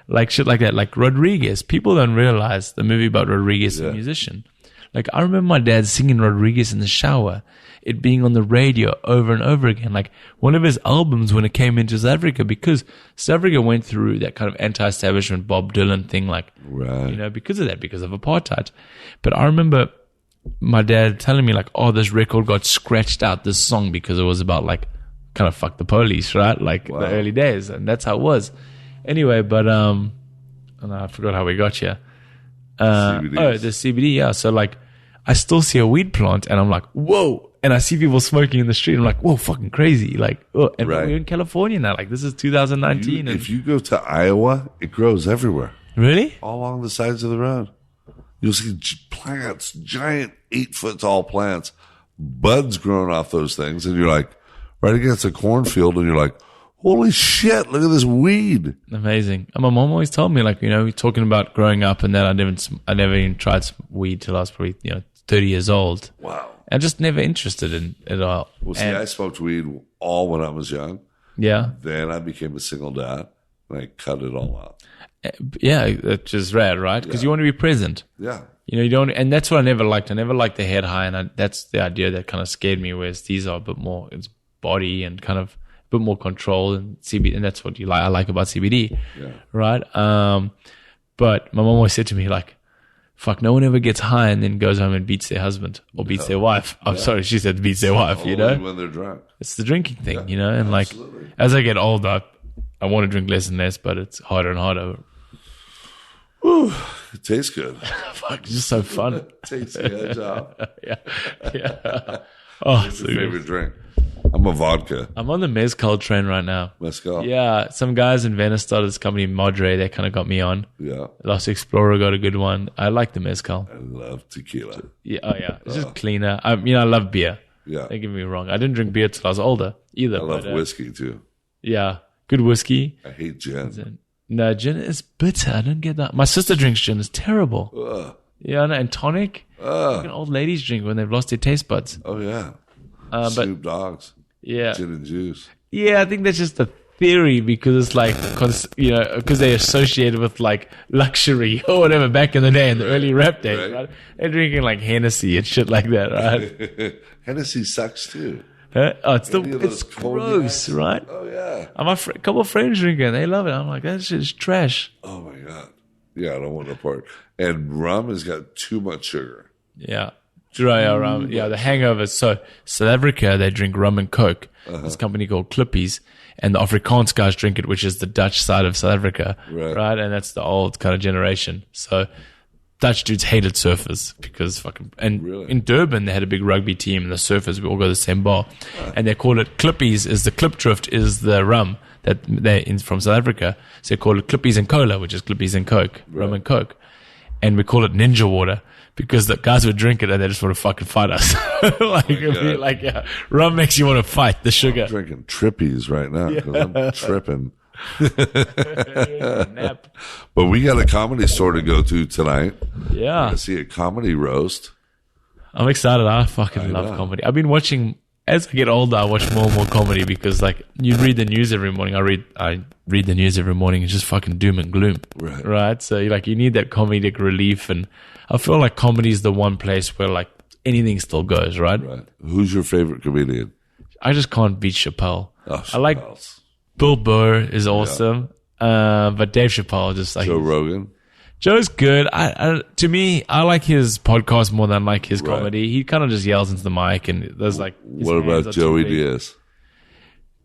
like shit like that. Like Rodriguez. People don't realize the movie about Rodriguez, the musician. Like I remember my dad singing Rodriguez in the shower, it being on the radio over and over again. Like one of his albums when it came into South Africa, because South Africa went through that kind of anti-establishment Bob Dylan thing, like, you know, because of that, because of apartheid. But I remember my dad telling me like, oh, this record got scratched out, this song, because it was about like kind of fuck the police, right? Like the early days. And that's how it was. Anyway, but, and I forgot how we got here. The CBD, yeah. So like, I still see a weed plant and I'm like, whoa. And I see people smoking in the street. I'm like, whoa, fucking crazy. Like, oh, and we're in California now. Like, this is 2019. If you go to Iowa, it grows everywhere. Really? All along the sides of the road. You'll see plants, giant 8-foot tall plants, buds growing off those things. And you're like, right against a cornfield, and you're like, holy shit, look at this weed. Amazing. And my mom always told me, like, you know, talking about growing up, and then I never even tried weed till I was probably, 30 years old. Wow. I'm just never interested in it all. Well, see, I smoked weed all when I was young. Yeah. Then I became a single dad, and I cut it all out. Yeah, it's just rad, right? Because you want to be present. Yeah. You don't, and that's what I never liked. I never liked the head high, and that's the idea that kind of scared me. Whereas these are a bit more, it's body and kind of a bit more control and CBD, and that's what I like about CBD, right? But my mom always said to me like, "Fuck, no one ever gets high and then goes home and beats their husband or beats their wife." I'm sorry, she said beats their wife. Only when they're drunk. It's the drinking thing, and absolutely. Like as I get older, I want to drink less and less, but it's harder and harder. Ooh, it tastes good. Fuck, it's just so fun. It takes the edge out. Yeah. Oh, what's your favorite drink? I'm a vodka. I'm on the mezcal train right now. Mezcal? Yeah. Some guys in Venice started this company, Madre. They kind of got me on. Yeah. Lost Explorer got a good one. I like the mezcal. I love tequila. Yeah. Oh, yeah. It's just cleaner. I love beer. Yeah. Don't get me wrong. I didn't drink beer till I was older either. I love whiskey too. Yeah. Good whiskey. I hate gin. No, gin is bitter. I don't get that. My sister drinks gin. It's terrible. Ugh. Yeah, and tonic. Fucking old ladies drink when they've lost their taste buds. Oh, yeah. But Snoop Dogg's. Yeah. Gin and juice. Yeah, I think that's just a theory because it's like, because they're associated with like luxury or whatever back in the day, in the early rap days, right? They're drinking like Hennessy and shit like that, right? Hennessy sucks too. Oh, it's gross, right? Oh, yeah. A couple of friends drink it. They love it. I'm like, that shit is trash. Oh, my God. Yeah, I don't want to part. And rum has got too much sugar. Yeah. Dry rum. Yeah, the hangover. So, South Africa, they drink rum and Coke. This company called Klippies. And the Afrikaans guys drink it, which is the Dutch side of South Africa. Right? And that's the old kind of generation. So, Dutch dudes hated surfers because in Durban they had a big rugby team and the surfers we all go to the same bar and they call it Klippies. Is the Klipdrift is the rum that they're in from South Africa, so they call it Klippies and Cola, which is Klippies and Coke, rum and Coke, and we call it Ninja Water because the guys would drink it and they just want to fucking fight us. Rum makes you want to fight the sugar. I'm drinking Trippies right now because I'm tripping. But we got a comedy store to go to tonight. Yeah. To see a comedy roast. I'm excited. I fucking love comedy. I've been watching as I get older, I watch more and more comedy because, like, you read the news every morning. I read the news every morning. It's just fucking doom and gloom, right? So, you need that comedic relief, and I feel like comedy is the one place where, like, anything still goes, right? Right. Who's your favorite comedian? I just can't beat Chappelle. Oh, I like Bill Burr is awesome, but Dave Chappelle just like Joe Rogan. Joe's good. To me, I like his podcast more than I like his comedy. He kind of just yells into the mic, and there's like. What about Joey Diaz?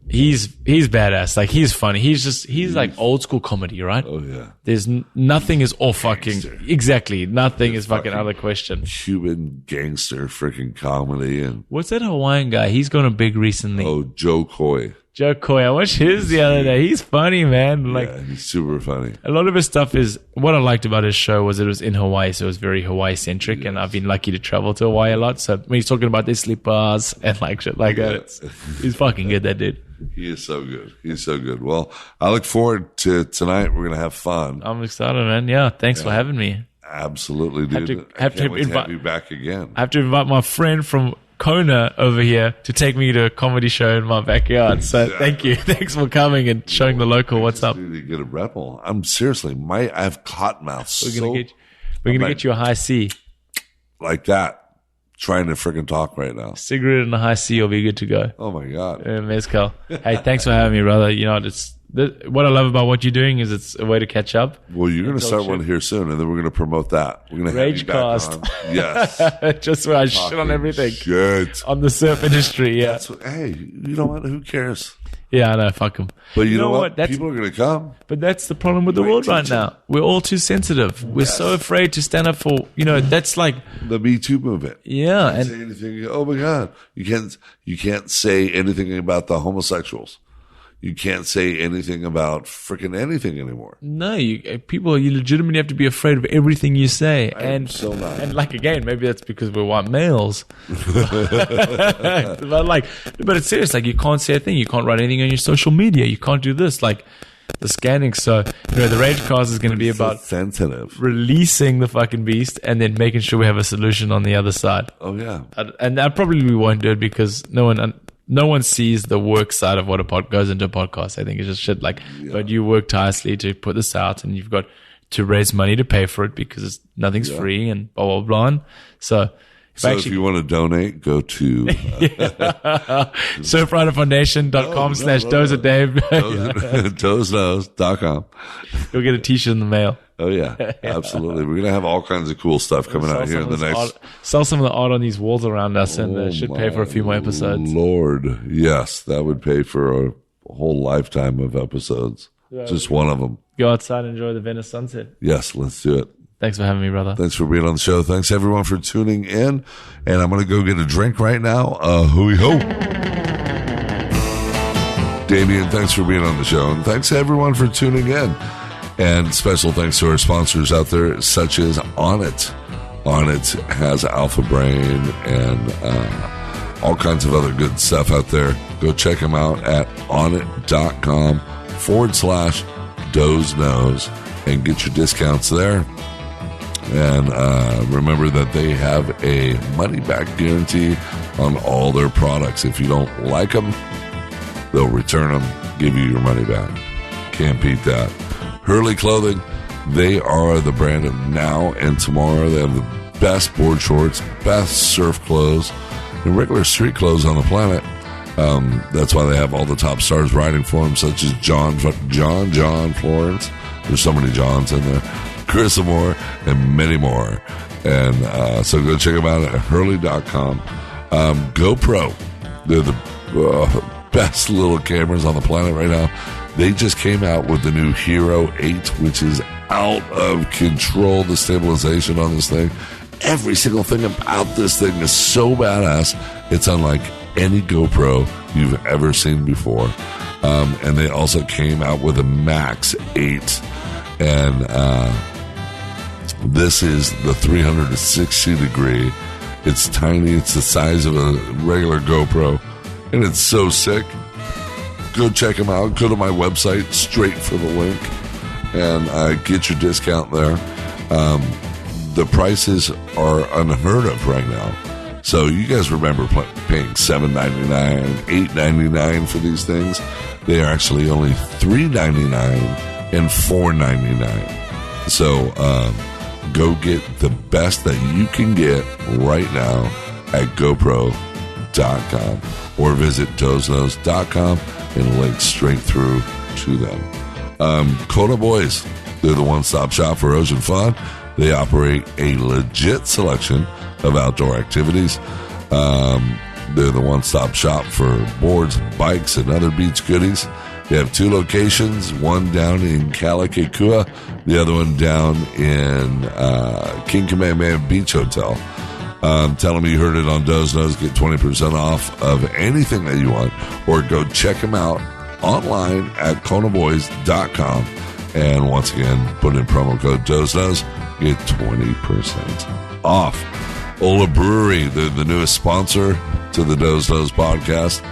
He's badass. Like, he's funny. He's like old school comedy, right? Oh yeah. There's nothing is all fucking exactly. Nothing is fucking out of the question. Cuban gangster freaking comedy and what's that Hawaiian guy? He's gone big recently. Oh, Joe Coy. Joe Coy. I watched his the other day. He's funny, man. Like, yeah, he's super funny. A lot of his stuff is what I liked about his show was it was in Hawaii, so it was very Hawaii centric, and I've been lucky to travel to Hawaii a lot. So when he's talking about their sleepers and like shit like that, he's fucking good. That dude. He is so good. He's so good. Well, I look forward to tonight. We're gonna have fun. I'm excited, man. Yeah, thanks for having me. Absolutely, dude. Have to invite you back again. I have to invite my friend from Kona over here to take me to a comedy show in my backyard. So thank you. Thanks for coming and showing the local what's up. To get a Red Bull. I'm seriously, I have cotton mouth. We're gonna get you a high C. Like that. Trying to freaking talk right now. Cigarette and a high C, you'll be good to go. Oh my God. Mezcal. Hey, thanks for having me, brother. You know, what I love about what you're doing is it's a way to catch up. Well, you're going to start one here soon, and then we're going to promote that. We're going to have you back on. Yes. Just where I shit on everything. Shit. On the surf industry, yeah. Hey, you know what? Who cares? Yeah, I know. Fuck them. But you know what? People are going to come. But that's the problem with the world right now. We're all too sensitive. We're so afraid to stand up for, that's like the Me Too movement. Yeah. And say anything. Oh my God. You can't say anything about the homosexuals. You can't say anything about freaking anything anymore. No, you legitimately have to be afraid of everything you say. I'm so not. And like, again, maybe that's because we're white males. but it's serious. Like, you can't say a thing. You can't write anything on your social media. You can't do this. Like, the scanning. So, the Ragecast is going to be about sensitive, releasing the fucking beast and then making sure we have a solution on the other side. Oh yeah. And I probably won't do it because no one sees the work side of what goes into a podcast. I think it's just shit but you work tirelessly to put this out, and you've got to raise money to pay for it because nothing's free and blah, blah, blah. So if you want to donate, go to surfriderfoundation.com/dozerdave. Dozeknows.com. You'll get a t-shirt in the mail. Oh yeah, absolutely. We're gonna have all kinds of cool stuff coming out here in the next. Sell some of the art on these walls around us, and that should pay for a few more episodes. Lord, yes, that would pay for a whole lifetime of episodes. Just one of them. Go outside and enjoy the Venice sunset. Yes, let's do it. Thanks for having me, brother. Thanks for being on the show. Thanks everyone for tuning in. And I'm gonna go get a drink right now. Hooey ho. Damien, thanks for being on the show, and thanks everyone for tuning in. And special thanks to our sponsors out there, such as Onnit. Onnit has Alpha Brain and all kinds of other good stuff out there. Go check them out at onnit.com/dozeknows and get your discounts there. And remember that they have a money-back guarantee on all their products. If you don't like them, they'll return them, give you your money back. Can't beat that. Hurley Clothing, they are the brand of now and tomorrow. They have the best board shorts, best surf clothes, and regular street clothes on the planet. That's why they have all the top stars riding for them, such as John Florence. There's so many Johns in there. Chris Moore, and many more. And so go check them out at Hurley.com. GoPro, they're the best little cameras on the planet right now. They just came out with the new Hero 8, which is out of control. The stabilization on this thing, every single thing about this thing is so badass. It's unlike any GoPro you've ever seen before. And they also came out with a Max 8. And this is the 360 degree. It's tiny. It's the size of a regular GoPro. And it's so sick. Go check them out. Go to my website, straight for the link, and get your discount there. The prices are unheard of right now. So you guys remember paying $7.99, $8.99 for these things? They are actually only $3.99 and $4.99. So go get the best that you can get right now at GoPro.com or visit dozeknows.com and link straight through to them. Kona Boys, they're the one-stop shop for ocean fun. They operate a legit selection of outdoor activities. They're the one-stop shop for boards, bikes, and other beach goodies. They have 2 locations, one down in Kalikakua, the other one down in King Kamehameha Beach Hotel. Tell them you heard it on Doze Knows. Get 20% off of anything that you want, or go check them out online at konaboys.com. And once again, put in promo code Doze Knows, get 20% off. Ola Brewery, they're the newest sponsor to the Doze Knows podcast.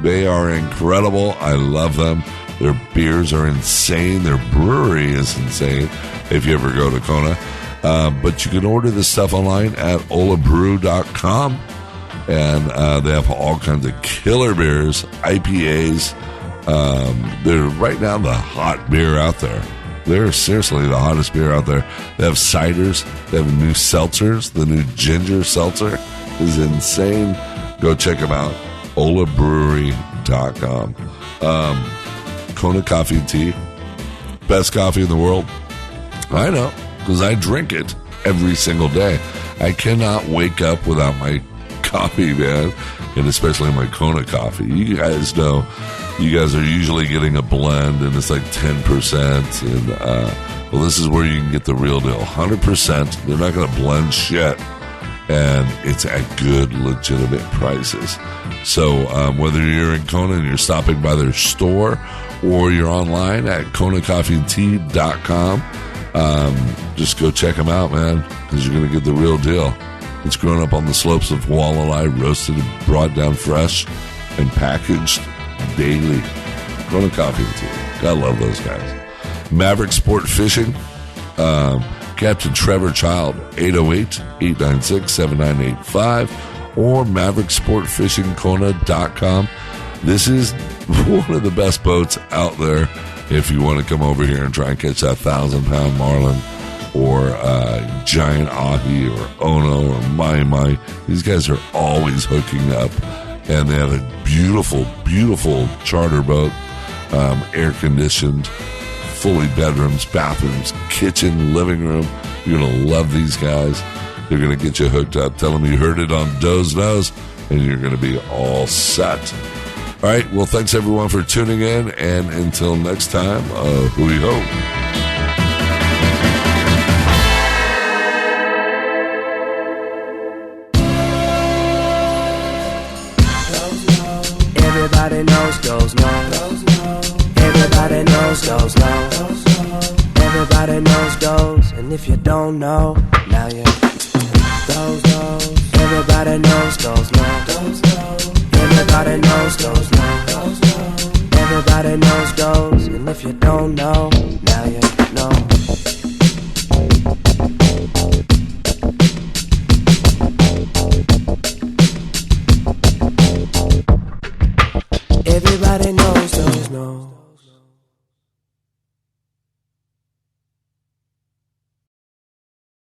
They are incredible. I love them. Their beers are insane. Their brewery is insane if you ever go to Kona. But you can order this stuff online at olabrew.com. And they have all kinds of killer beers, IPAs. They're right now the hot beer out there. They're seriously the hottest beer out there. They have ciders. They have new seltzers. The new ginger seltzer is insane. Go check them out. olabrewery.com. Kona Coffee and Tea. Best coffee in the world. I know, because I drink it every single day. I cannot wake up without my coffee, man. And especially my Kona coffee. You guys know, you guys are usually getting a blend and it's like 10%. And, well, this is where you can get the real deal. 100%. They're not going to blend shit. And it's at good, legitimate prices. So whether you're in Kona and you're stopping by their store or you're online at konacoffeeandtea.com, just go check them out, man, because you're going to get the real deal. It's grown up on the slopes of Waialae, roasted and brought down fresh and packaged daily. Kona Coffee and Tea. Gotta love those guys. Maverick Sport Fishing. Captain Trevor Child, 808-896-7985 or MaverickSportFishingKona.com. This is one of the best boats out there if you want to come over here and try and catch that 1,000-pound marlin or giant ahi or ono or mai. These guys are always hooking up, and they have a beautiful, beautiful charter boat, air-conditioned, fully bedrooms, bathrooms, kitchen, living room. You're going to love these guys. They're going to get you hooked up. Tell them you heard it on Doze Knows, and you're going to be all set. All right. Well, thanks, everyone, for tuning in. And until next time, hui ho. Everybody knows Doze Knows. Everybody knows Doze Knows. Everybody knows Doze, and if you don't know, now you Doze Knows. Everybody knows Doze Knows. Everybody knows Doze Knows. Everybody knows Doze, and if you don't know, now you know. Everybody knows Doze Knows.